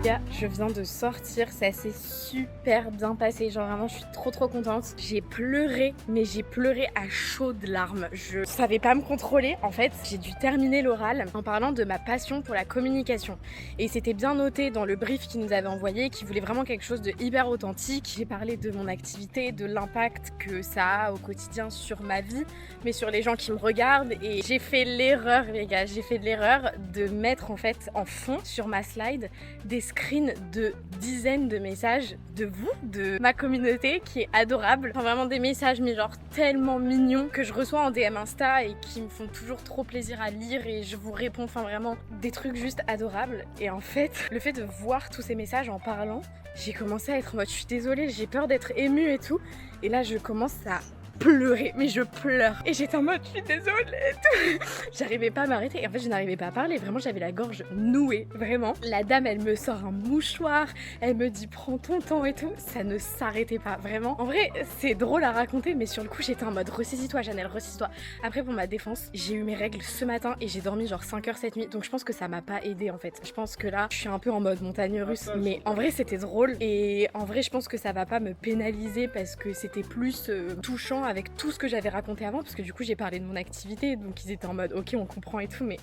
gars, je viens de sortir, ça s'est super bien passé, genre vraiment je suis trop contente. J'ai pleuré, mais j'ai pleuré à chaudes larmes. Je savais pas me contrôler. En fait, j'ai dû terminer l'oral en parlant de ma passion pour la communication. Et c'était bien noté dans le brief qu'ils nous avaient envoyé, qui voulait vraiment quelque chose de hyper authentique. J'ai parlé de mon activité, de l'impact que ça a au quotidien sur ma vie, mais sur les gens qui me regardent. Et j'ai fait l'erreur, les gars, j'ai fait l'erreur de mettre en fait en fond sur ma slide des screens de dizaines de messages de vous, de ma communauté qui est adorable. Enfin, vraiment des messages mais genre tellement mignons que je reçois en DM Insta et qui me font toujours trop plaisir à lire et je vous réponds, enfin vraiment des trucs juste adorables. Et en fait, le fait de voir tous ces messages en parlant, j'ai commencé à être en mode je suis désolée, j'ai peur d'être émue et tout. Et là je commence à pleurer, mais je pleure. Et j'étais en mode, je suis désolée et tout. J'arrivais pas à m'arrêter. Et en fait, je n'arrivais pas à parler. Vraiment, j'avais la gorge nouée. Vraiment. La dame, elle me sort un mouchoir. Elle me dit, prends ton temps et tout. Ça ne s'arrêtait pas. Vraiment. En vrai, c'est drôle à raconter, mais sur le coup, j'étais en mode, ressaisis-toi, Janelle, ressaisis-toi. Après, pour ma défense, j'ai eu mes règles ce matin et j'ai dormi genre 5 heures cette nuit. Donc, je pense que ça m'a pas aidé en fait. Je pense que là, je suis un peu en mode montagne russe. Mais en vrai, c'était drôle. Et en vrai, je pense que ça va pas me pénaliser parce que c'était plus touchant avec tout ce que j'avais raconté avant, parce que du coup j'ai parlé de mon activité, donc ils étaient en mode ok on comprend et tout, mais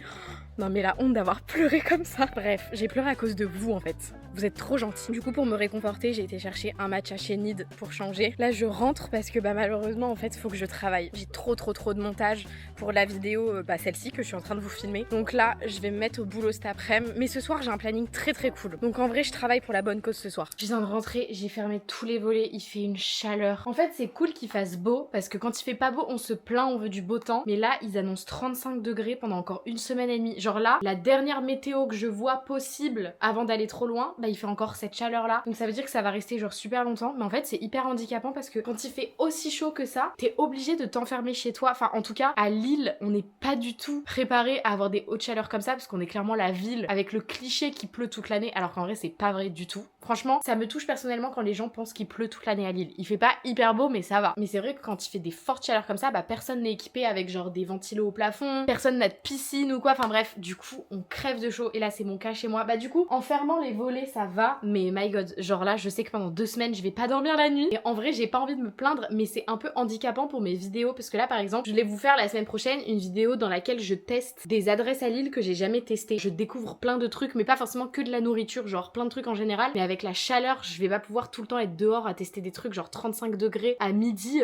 non mais la honte d'avoir pleuré comme ça. Bref, j'ai pleuré à cause de vous en fait, vous êtes trop gentils. Du coup pour me réconforter j'ai été chercher un match à Chénide pour changer. Là je rentre parce que malheureusement en fait faut que je travaille, j'ai trop de montage pour la vidéo, celle-ci que je suis en train de vous filmer, donc là je vais me mettre au boulot cet après-midi, mais ce soir j'ai un planning très cool, donc en vrai je travaille pour la bonne cause ce soir. Je viens de rentrer, j'ai fermé tous les volets, il fait une chaleur. En fait c'est cool qu'il fasse beau parce que quand il fait pas beau on se plaint, on veut du beau temps, mais là ils annoncent 35 degrés pendant encore une semaine et demie. Genre là la dernière météo que je vois possible avant d'aller trop loin, il fait encore cette chaleur là, donc ça veut dire que ça va rester genre super longtemps. Mais en fait c'est hyper handicapant parce que quand il fait aussi chaud que ça, t'es obligé de t'enfermer chez toi. Enfin en tout cas à Lille on n'est pas du tout préparé à avoir des hautes chaleurs comme ça, parce qu'on est clairement la ville avec le cliché qui pleut toute l'année, alors qu'en vrai c'est pas vrai du tout. Franchement ça me touche personnellement quand les gens pensent qu'il pleut toute l'année à Lille. Il fait pas hyper beau mais ça va, mais c'est vrai que quand il fait des fortes chaleurs comme ça, personne n'est équipé avec genre des ventilos au plafond, personne n'a de piscine ou quoi, enfin bref, du coup on crève de chaud. Et là c'est mon cas chez moi, du coup en fermant les volets ça va, mais my god, genre là je sais que pendant 2 semaines je vais pas dormir la nuit, et en vrai j'ai pas envie de me plaindre, mais c'est un peu handicapant pour mes vidéos, parce que là par exemple je vais vous faire la semaine prochaine une vidéo dans laquelle je teste des adresses à Lille que j'ai jamais testées. Je découvre plein de trucs, mais pas forcément que de la nourriture, genre plein de trucs en général, mais avec la chaleur je vais pas pouvoir tout le temps être dehors à tester des trucs genre 35 degrés à midi,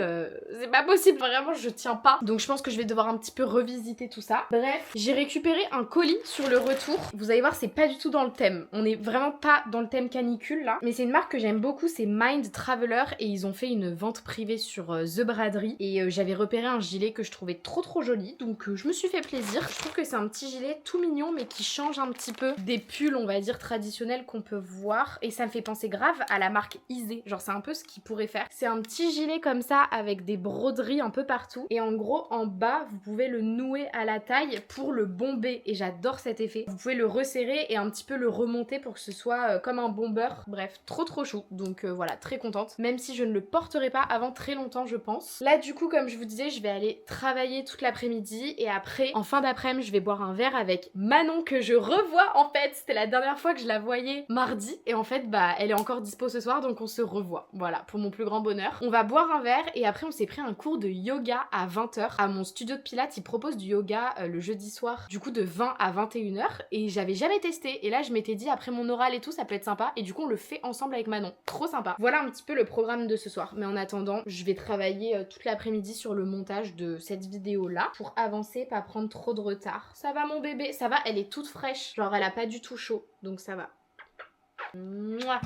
c'est pas possible, vraiment je tiens pas. Donc je pense que je vais devoir un petit peu revisiter tout ça. Bref, j'ai récupéré un colis sur le retour. Vous allez voir c'est pas du tout dans le thème, on est vraiment pas dans le thème canicule là, mais c'est une marque que j'aime beaucoup, c'est Mind Traveler, et ils ont fait une vente privée sur The Braderie, et j'avais repéré un gilet que je trouvais trop joli, donc je me suis fait plaisir. Je trouve que c'est un petit gilet tout mignon mais qui change un petit peu des pulls on va dire traditionnels qu'on peut voir, et ça me fait penser grave à la marque Isée, genre c'est un peu ce qu'ils pourraient faire. C'est un petit gilet comme ça avec des broderies un peu partout, et en gros en bas vous pouvez le nouer à la taille pour le bomber, et j'adore cet effet. Vous pouvez le resserrer et un petit peu le remonter pour que ce soit comme un bomber. Bref, trop chou, donc voilà, très contente, même si je ne le porterai pas avant très longtemps je pense. Là du coup comme je vous disais je vais aller travailler toute l'après-midi, et après en fin d'après-midi je vais boire un verre avec Manon que je revois. En fait c'était la dernière fois que je la voyais mardi, et en fait elle est encore dispo ce soir, donc on se revoit, voilà, pour mon plus grand bonheur. On va boire un verre et après on s'est pris un cours de yoga à 20h à mon studio de pilates. Ils proposent du yoga le jeudi soir, du coup de 20 à 21h, et j'avais jamais testé, et là je m'étais dit après mon oral et tout ça peut être sympa, et du coup on le fait ensemble avec Manon, trop sympa. Voilà un petit peu le programme de ce soir, mais en attendant je vais travailler toute l'après-midi sur le montage de cette vidéo là pour avancer, pas prendre trop de retard. Ça va mon bébé, ça va, elle est toute fraîche, genre elle a pas du tout chaud, donc ça va. Mouah.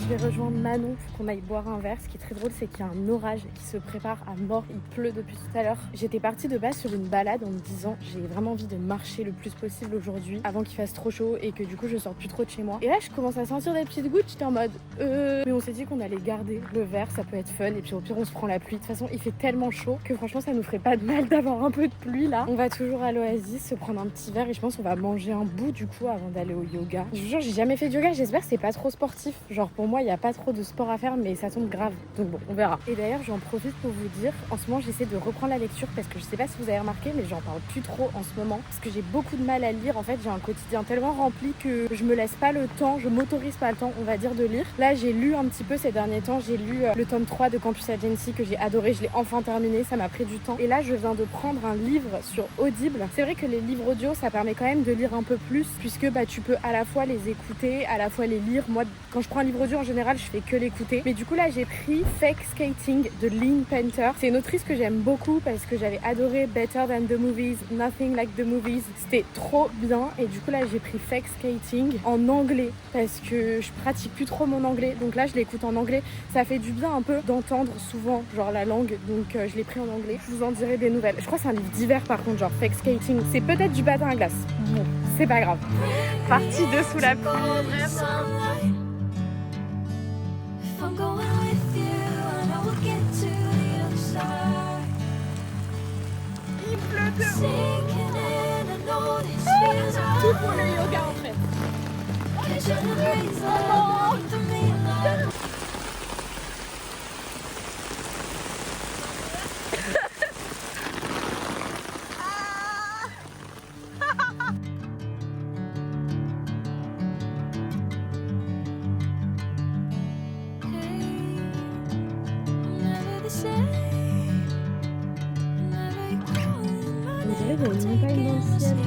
Je vais rejoindre Manon pour qu'on aille boire un verre. Ce qui est très drôle c'est qu'il y a un orage qui se prépare à mort, il pleut depuis tout à l'heure. J'étais partie de base sur une balade en me disant j'ai vraiment envie de marcher le plus possible aujourd'hui avant qu'il fasse trop chaud et que du coup je sors plus trop de chez moi. Et là je commence à sentir des petites gouttes, j'étais en mode mais on s'est dit qu'on allait garder le verre, ça peut être fun, et puis au pire on se prend la pluie. De toute façon il fait tellement chaud que franchement ça nous ferait pas de mal d'avoir un peu de pluie là. On va toujours à l'Oasis se prendre un petit verre, et je pense qu'on va manger un bout du coup avant d'aller au yoga. Je vous jure j'ai jamais fait de yoga, j'espère que c'est pas trop sportif, genre pour moi il il n'y a pas trop de sport à faire, mais ça tombe grave. Donc bon, on verra. Et d'ailleurs, j'en profite pour vous dire, en ce moment, j'essaie de reprendre la lecture parce que je sais pas si vous avez remarqué, mais j'en parle plus trop en ce moment parce que j'ai beaucoup de mal à lire. En fait, j'ai un quotidien tellement rempli que je me laisse pas le temps, je m'autorise pas le temps, on va dire, de lire. Là, j'ai lu un petit peu ces derniers temps. J'ai lu le tome 3 de Campus Agency que j'ai adoré. Je l'ai enfin terminé. Ça m'a pris du temps. Et là, je viens de prendre un livre sur Audible. C'est vrai que les livres audio, ça permet quand même de lire un peu plus puisque tu peux à la fois les écouter, à la fois les lire. Moi, quand je prends un livre audio, en général, je fais que l'écouter. Mais du coup, là, j'ai pris Fake Skating de Lynn Painter. C'est une autrice que j'aime beaucoup parce que j'avais adoré Better Than the Movies, Nothing Like the Movies. C'était trop bien. Et du coup, là, j'ai pris Fake Skating en anglais parce que je pratique plus trop mon anglais. Donc là, je l'écoute en anglais. Ça fait du bien un peu d'entendre souvent, genre, la langue. Donc, je l'ai pris en anglais. Je vous en dirai des nouvelles. Je crois que c'est un livre d'hiver, par contre, genre Fake Skating. C'est peut-être du patin à glace. Bon, c'est pas grave. Partie de sous la pluie, vraiment. If I'm going with you, I know we'll get to the other side. Il pleut de ouf. Sinking in, I know these fears are Tout pour le yoga en fait. catching the breeze, keeping me alive. Never the same. Never calling, On dirait qu'il y a une montagne dans le ciel.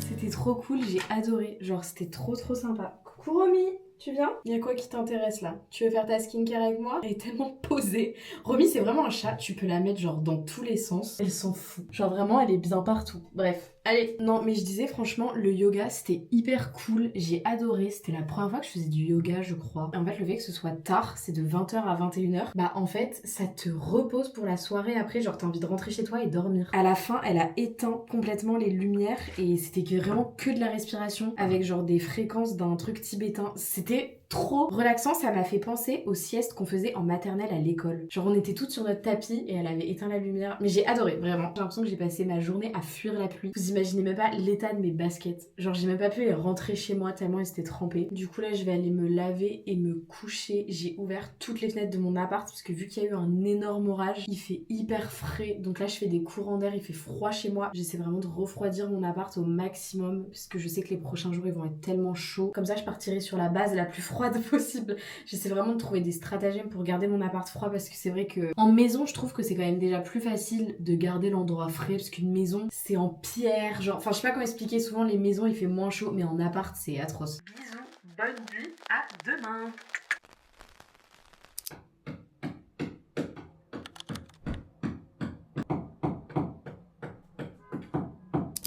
C'était trop cool, j'ai adoré. Genre, c'était trop sympa. Coucou Romy, tu viens? Il y a quoi qui t'intéresse là? Tu veux faire ta skincare avec moi? Elle est tellement posée. Romy, c'est vraiment un chat, tu peux la mettre genre dans tous les sens. Elle s'en fout. Genre vraiment, elle est bien partout. Bref. Allez, non mais je disais franchement, le yoga c'était hyper cool, j'ai adoré, c'était la première fois que je faisais du yoga je crois. Et en fait le fait que ce soit tard, c'est de 20h à 21h, bah en fait ça te repose pour la soirée après, genre t'as envie de rentrer chez toi et dormir. À la fin elle a éteint complètement les lumières et c'était vraiment que de la respiration avec genre des fréquences d'un truc tibétain. C'était trop relaxant, ça m'a fait penser aux siestes qu'on faisait en maternelle à l'école. Genre on était toutes sur notre tapis et elle avait éteint la lumière, mais j'ai adoré vraiment. J'ai l'impression que j'ai passé ma journée à fuir la pluie. Vous imaginez même pas l'état de mes baskets. Genre j'ai même pas pu les rentrer chez moi tellement elles étaient trempées. Du coup là je vais aller me laver et me coucher. J'ai ouvert toutes les fenêtres de mon appart parce que vu qu'il y a eu un énorme orage, il fait hyper frais. Donc là je fais des courants d'air, il fait froid chez moi. J'essaie vraiment de refroidir mon appart au maximum parce que je sais que les prochains jours ils vont être tellement chauds. Comme ça je partirai sur la base la plus froide possible. J'essaie vraiment de trouver des stratagèmes pour garder mon appart froid parce que c'est vrai que en maison je trouve que c'est quand même déjà plus facile de garder l'endroit frais parce qu'une maison c'est en pierre, genre enfin je sais pas comment expliquer, souvent les maisons il fait moins chaud mais en appart c'est atroce. Bisous, bonne nuit, à demain.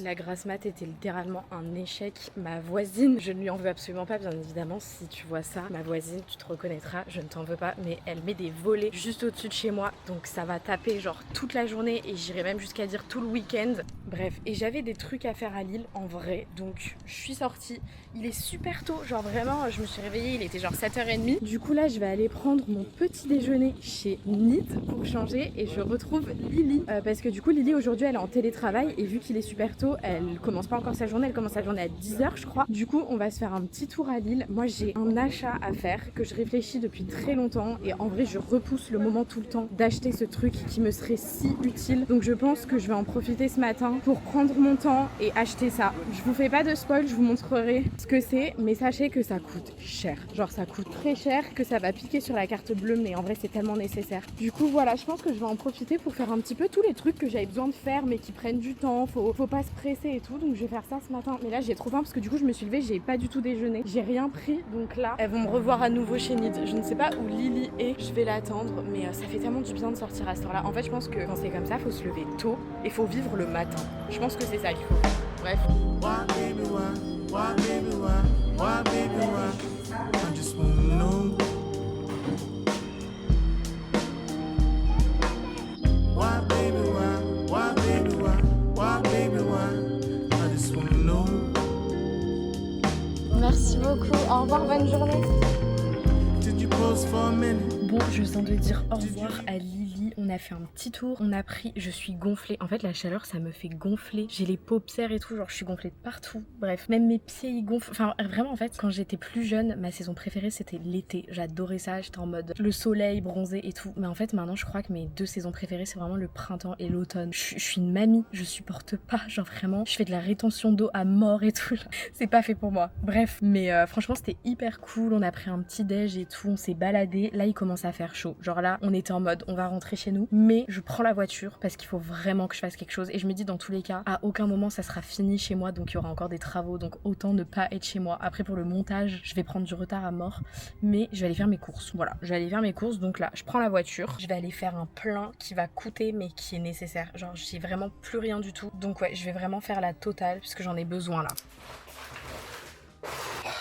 La grasse mat était littéralement un échec. Ma voisine, je ne lui en veux absolument pas, bien évidemment. Si tu vois ça, ma voisine, tu te reconnaîtras, je ne t'en veux pas. Mais elle met des volets juste au-dessus de chez moi. Donc ça va taper genre toute la journée et j'irai même jusqu'à dire tout le week-end. Bref, et j'avais des trucs à faire à Lille en vrai. Donc je suis sortie. Il est super tôt, genre vraiment, je me suis réveillée, il était genre 7h30. Du coup là, je vais aller prendre mon petit déjeuner chez Nid pour changer et je retrouve Lily. Parce que du coup, Lily aujourd'hui, elle est en télétravail et vu qu'il est super tôt, elle commence pas encore sa journée, elle commence sa journée à 10h je crois. Du coup, on va se faire un petit tour à Lille. Moi, j'ai un achat à faire que je réfléchis depuis très longtemps et en vrai, je repousse le moment tout le temps d'acheter ce truc qui me serait si utile. Donc je pense que je vais en profiter ce matin pour prendre mon temps et acheter ça. Je vous fais pas de spoil, je vous montrerai ce que c'est, mais sachez que ça coûte cher. Genre ça coûte très cher, que ça va piquer sur la carte bleue, mais en vrai c'est tellement nécessaire. Du coup voilà, je pense que je vais en profiter pour faire un petit peu tous les trucs que j'avais besoin de faire mais qui prennent du temps, faut pas se presser et tout, donc je vais faire ça ce matin. Mais là j'ai trop faim parce que du coup je me suis levée, j'ai pas du tout déjeuné, j'ai rien pris, donc là elles vont me revoir à nouveau chez Nid. Je ne sais pas où Lily est, je vais l'attendre, mais ça fait tellement du bien de sortir à cette heure-là. En fait je pense que quand c'est comme ça, faut se lever tôt et faut vivre le matin. Je pense que c'est ça qu'il faut faire. Bref. Why, baby, why? I just wanna know. Why, baby, why? I just wanna know. Merci beaucoup, au revoir, bonne journée. Did you pose for a minute? Bon, je viens de dire au revoir à Lily lit, on a fait un petit tour, on a pris, je suis gonflée. En fait la chaleur ça me fait gonfler. J'ai les paupières et tout, genre je suis gonflée de partout. Bref, même mes pieds ils gonflent. Enfin vraiment en fait, quand j'étais plus jeune, ma saison préférée c'était l'été. J'adorais ça, j'étais en mode le soleil, bronzé et tout. Mais en fait maintenant je crois que mes deux saisons préférées c'est vraiment le printemps et l'automne. Je suis une mamie, je supporte pas, genre vraiment, je fais de la rétention d'eau à mort et tout. C'est pas fait pour moi. Bref, mais franchement c'était hyper cool, on a pris un petit déj et tout, on s'est baladé. Là il commence à faire chaud. Genre là on était en mode on va rentrer chez nous, mais je prends la voiture parce qu'il faut vraiment que je fasse quelque chose et je me dis dans tous les cas à aucun moment ça sera fini chez moi, donc il y aura encore des travaux, donc autant ne pas être chez moi. Après pour le montage je vais prendre du retard à mort, mais je vais aller faire mes courses. Voilà, je vais aller faire mes courses, donc là je prends la voiture, je vais aller faire un plein qui va coûter mais qui est nécessaire. Genre j'ai vraiment plus rien du tout, donc ouais je vais vraiment faire la totale puisque j'en ai besoin là.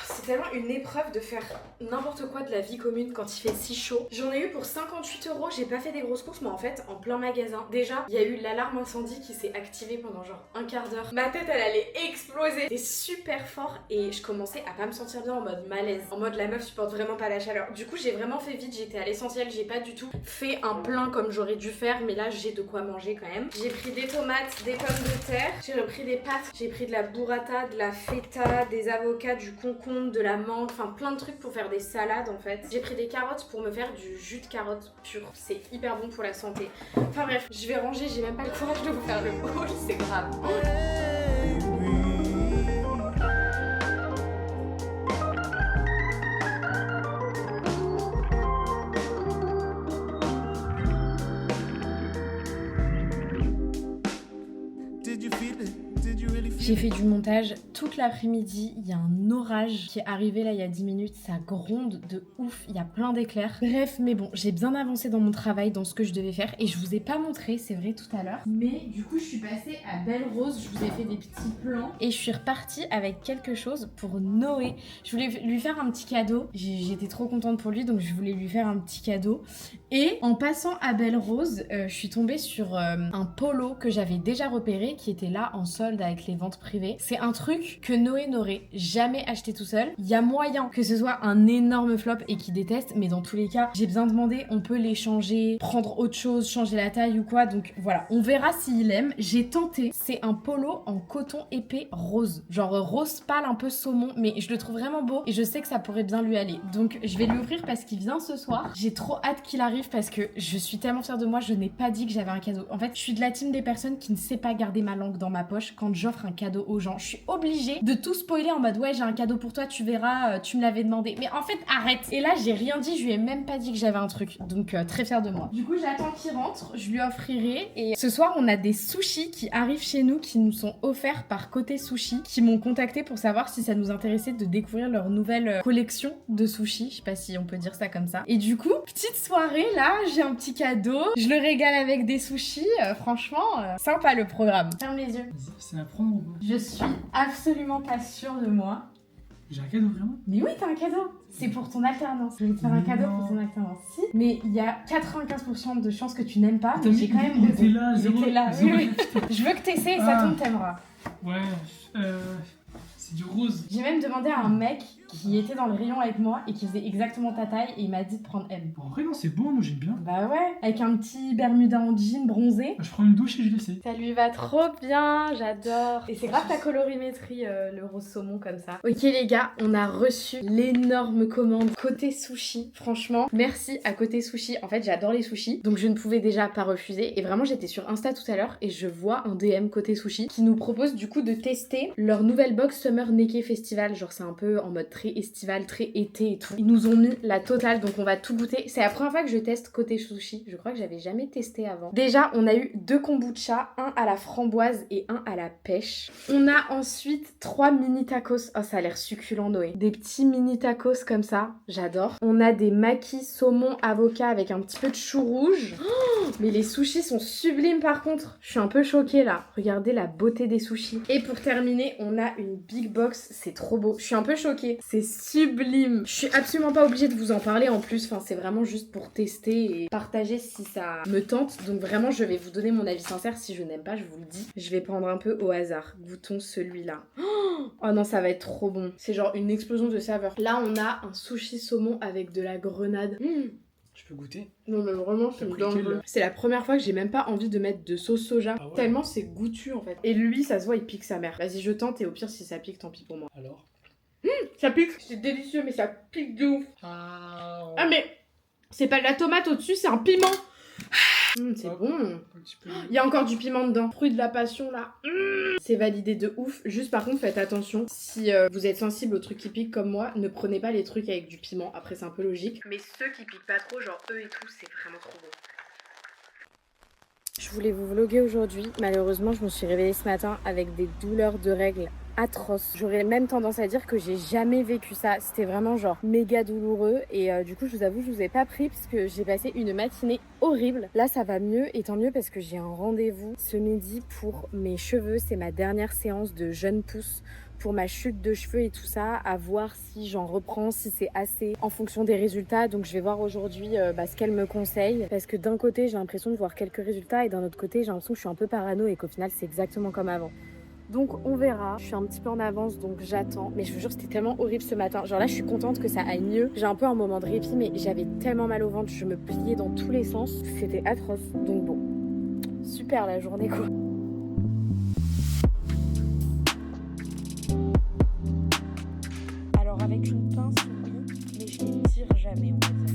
C'est tellement une épreuve de faire n'importe quoi de la vie commune quand il fait si chaud. J'en ai eu pour 58 €, j'ai pas fait des grosses courses mais en fait en plein magasin. Déjà il y a eu l'alarme incendie qui s'est activée pendant genre un quart d'heure. Ma tête elle allait exploser. C'était super fort et je commençais à pas me sentir bien, en mode malaise. En mode la meuf supporte vraiment pas la chaleur. Du coup j'ai vraiment fait vite, j'étais à l'essentiel, j'ai pas du tout fait un plein comme j'aurais dû faire, mais là j'ai de quoi manger quand même. J'ai pris des tomates, des pommes de terre, j'ai repris des pâtes, j'ai pris de la burrata, de la feta, des avocats, du concombre, de la mangue, enfin plein de trucs pour faire des salades en fait. J'ai pris des carottes pour me faire du jus de carotte pur, c'est hyper bon pour la santé. Enfin bref, je vais ranger, j'ai même pas le courage de vous faire le haul, c'est grave. Did you feel it? Did you really feel J'ai fait du montage toute l'après-midi, il y a un orage qui est arrivé là il y a 10 minutes, ça gronde de ouf, il y a plein d'éclairs. Bref, mais bon, j'ai bien avancé dans mon travail, dans ce que je devais faire et je vous ai pas montré, c'est vrai tout à l'heure. Mais du coup je suis passée à Belle Rose, je vous ai fait des petits plans et je suis repartie avec quelque chose pour Noé. Je voulais lui faire un petit cadeau, j'étais trop contente pour lui donc je voulais lui faire un petit cadeau. Et en passant à Belle Rose, je suis tombée sur un polo que j'avais déjà repéré qui était là en solde avec les ventes privées. C'est un truc que Noé n'aurait jamais acheté tout seul. Il y a moyen que ce soit un énorme flop et qu'il déteste, mais dans tous les cas, j'ai bien demandé, on peut l'échanger, prendre autre chose, changer la taille ou quoi. Donc voilà, on verra s'il aime. J'ai tenté, c'est un polo en coton épais rose. Genre rose pâle, un peu saumon, mais je le trouve vraiment beau et je sais que ça pourrait bien lui aller. Donc je vais lui ouvrir parce qu'il vient ce soir. J'ai trop hâte qu'il arrive parce que je suis tellement fière de moi, je n'ai pas dit que j'avais un cadeau. En fait, je suis de la team des personnes qui ne sait pas garder ma langue dans ma poche quand j'offre un cadeau aux gens. Je suis obligée de tout spoiler en mode ouais j'ai un cadeau pour toi, tu verras, tu me l'avais demandé. Mais en fait arrête. Et là j'ai rien dit, je lui ai même pas dit que j'avais un truc. Donc très fière de moi. Du coup j'attends qu'il rentre, je lui offrirai. Et ce soir on a des sushis qui arrivent chez nous, qui nous sont offerts par Côté Sushi, qui m'ont contacté pour savoir si ça nous intéressait de découvrir leur nouvelle collection de sushis. Je sais pas si on peut dire ça comme ça. Et du coup petite soirée là, j'ai un petit cadeau, je le régale avec des sushis. Franchement sympa le programme. Ferme les yeux. C'est à prendre ou pas? Je suis absolument pas sûre de moi. J'ai un cadeau vraiment? Mais oui, t'as un cadeau. C'est pour ton alternance. Je vais te faire un cadeau pour ton alternance. Si. Mais il y a 95% de chances que tu n'aimes pas. Mais j'ai quand même il était là, Il zéro. était là. Zéro. Oui, oui. Je veux que t'essaies et ça tombe, t'aimeras. Ouais, c'est du rose. J'ai même demandé à un mec qui était dans le rayon avec moi et qui faisait exactement ta taille et il m'a dit de prendre M. En vrai, non, c'est bon, moi j'aime bien. Bah ouais, avec un petit bermuda en jean bronzé. Je prends une douche et je l'essaie. Ça lui va trop bien, j'adore. Et c'est grave ta colorimétrie, le rose saumon comme ça. Ok les gars, on a reçu l'énorme commande Côté Sushi. Franchement, merci à Côté Sushi. En fait, j'adore les sushis, donc je ne pouvais déjà pas refuser. Et vraiment, j'étais sur Insta tout à l'heure et je vois un DM Côté Sushi qui nous propose du coup de tester leur nouvelle box Summer Neke Festival. Genre c'est un peu en mode très estival, très été et tout. Ils nous ont mis la totale, donc on va tout goûter. C'est la première fois que je teste Côté Sushi. Je crois que j'avais jamais testé avant. Déjà, on a eu 2 kombucha, un à la framboise et un à la pêche. On a ensuite 3 mini tacos. Oh, ça a l'air succulent, Noé. Des petits mini tacos comme ça, j'adore. On a des makis saumon avocat avec un petit peu de chou rouge. Oh, mais les sushis sont sublimes par contre. Je suis un peu choquée là. Regardez la beauté des sushis. Et pour terminer, on a une big box. C'est trop beau. Je suis un peu choquée. C'est sublime. Je suis absolument pas obligée de vous en parler en plus. Enfin, c'est vraiment juste pour tester et partager si ça me tente. Donc vraiment, je vais vous donner mon avis sincère. Si je n'aime pas, je vous le dis. Je vais prendre un peu au hasard. Goûtons celui-là. Oh non, ça va être trop bon. C'est genre une explosion de saveurs. Là, on a un sushi saumon avec de la grenade. Je peux goûter. Non mais vraiment c'est T'as une pris lequel, dinguerie. là C'est la première fois que j'ai même pas envie de mettre de sauce soja. Ah ouais. Tellement c'est goûtu en fait. Et lui ça se voit il pique sa mère. Vas-y je tente et au pire si ça pique tant pis pour moi. Alors Ça pique. C'est délicieux mais ça pique de ouf. Ah, Ah mais c'est pas de la tomate au-dessus c'est un piment. C'est Hop. bon. un petit peu. Il y a encore du piment dedans. Fruit de la passion là. C'est validé de ouf. Juste par contre faites attention. Si vous êtes sensible aux trucs qui piquent comme moi, ne prenez pas les trucs avec du piment. Après c'est un peu logique. Mais ceux qui piquent pas trop, genre eux et tout, c'est vraiment trop bon. Je voulais vous vlogger aujourd'hui. Malheureusement, je me suis réveillée ce matin avec des douleurs de règles atroces. J'aurais même tendance à dire que j'ai jamais vécu ça. C'était vraiment genre méga douloureux. Et du coup, je vous avoue, je vous ai pas pris parce que j'ai passé une matinée horrible. Là, ça va mieux et tant mieux parce que j'ai un rendez-vous ce midi pour mes cheveux. C'est ma dernière séance de jeune pousse pour ma chute de cheveux et tout ça, à voir si j'en reprends, si c'est assez en fonction des résultats. Donc je vais voir aujourd'hui ce qu'elle me conseille, parce que d'un côté j'ai l'impression de voir quelques résultats et d'un autre côté j'ai l'impression que je suis un peu parano et qu'au final c'est exactement comme avant. Donc on verra, je suis un petit peu en avance donc j'attends, mais je vous jure c'était tellement horrible ce matin. Genre là je suis contente que ça aille mieux, j'ai un peu un moment de répit mais j'avais tellement mal au ventre, je me pliais dans tous les sens, c'était atroce. Donc bon, super la journée quoi. Alors avec une pince, oui, mais je les tire jamais, on va dire.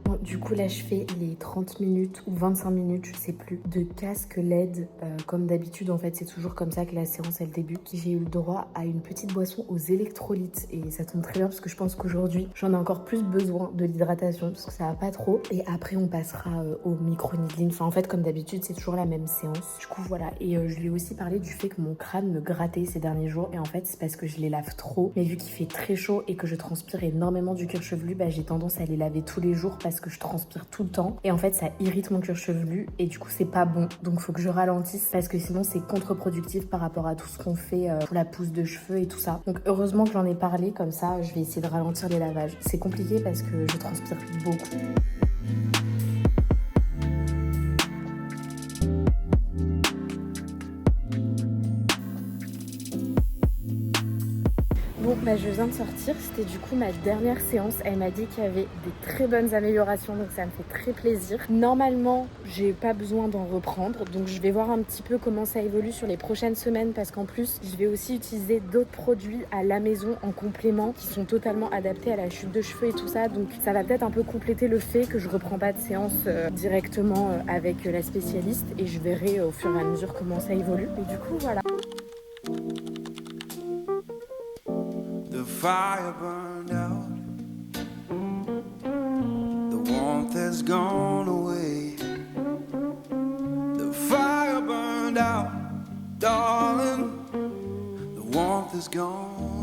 Bon, du coup là je fais les 30 minutes ou 25 minutes, je sais plus, de casque LED. Comme d'habitude en fait c'est toujours comme ça que la séance elle débute. J'ai eu le droit à une petite boisson aux électrolytes et ça tombe très bien parce que je pense qu'aujourd'hui j'en ai encore plus besoin de l'hydratation parce que ça va pas trop. Et après on passera au micro-needling. Enfin en fait comme d'habitude c'est toujours la même séance. Du coup voilà, et je lui ai aussi parlé du fait que mon crâne me grattait ces derniers jours et en fait c'est parce que je les lave trop. Mais vu qu'il fait très chaud et que je transpire énormément du cuir chevelu, j'ai tendance à les laver tous les jours parce que je transpire tout le temps et en fait ça irrite mon cuir chevelu et du coup c'est pas bon, donc faut que je ralentisse parce que sinon c'est contre-productif par rapport à tout ce qu'on fait pour la pousse de cheveux et tout ça. Donc heureusement que j'en ai parlé, comme ça je vais essayer de ralentir les lavages. C'est compliqué parce que je transpire beaucoup. Bon, je viens de sortir, c'était du coup ma dernière séance. Elle m'a dit qu'il y avait des très bonnes améliorations, donc ça me fait très plaisir. Normalement, j'ai pas besoin d'en reprendre, donc je vais voir un petit peu comment ça évolue sur les prochaines semaines parce qu'en plus, je vais aussi utiliser d'autres produits à la maison en complément qui sont totalement adaptés à la chute de cheveux et tout ça. Donc ça va peut-être un peu compléter le fait que je reprends pas de séance directement avec la spécialiste et je verrai au fur et à mesure comment ça évolue. Et du coup, voilà. The fire burned out. The warmth has gone away. The fire burned out, darling. The warmth is gone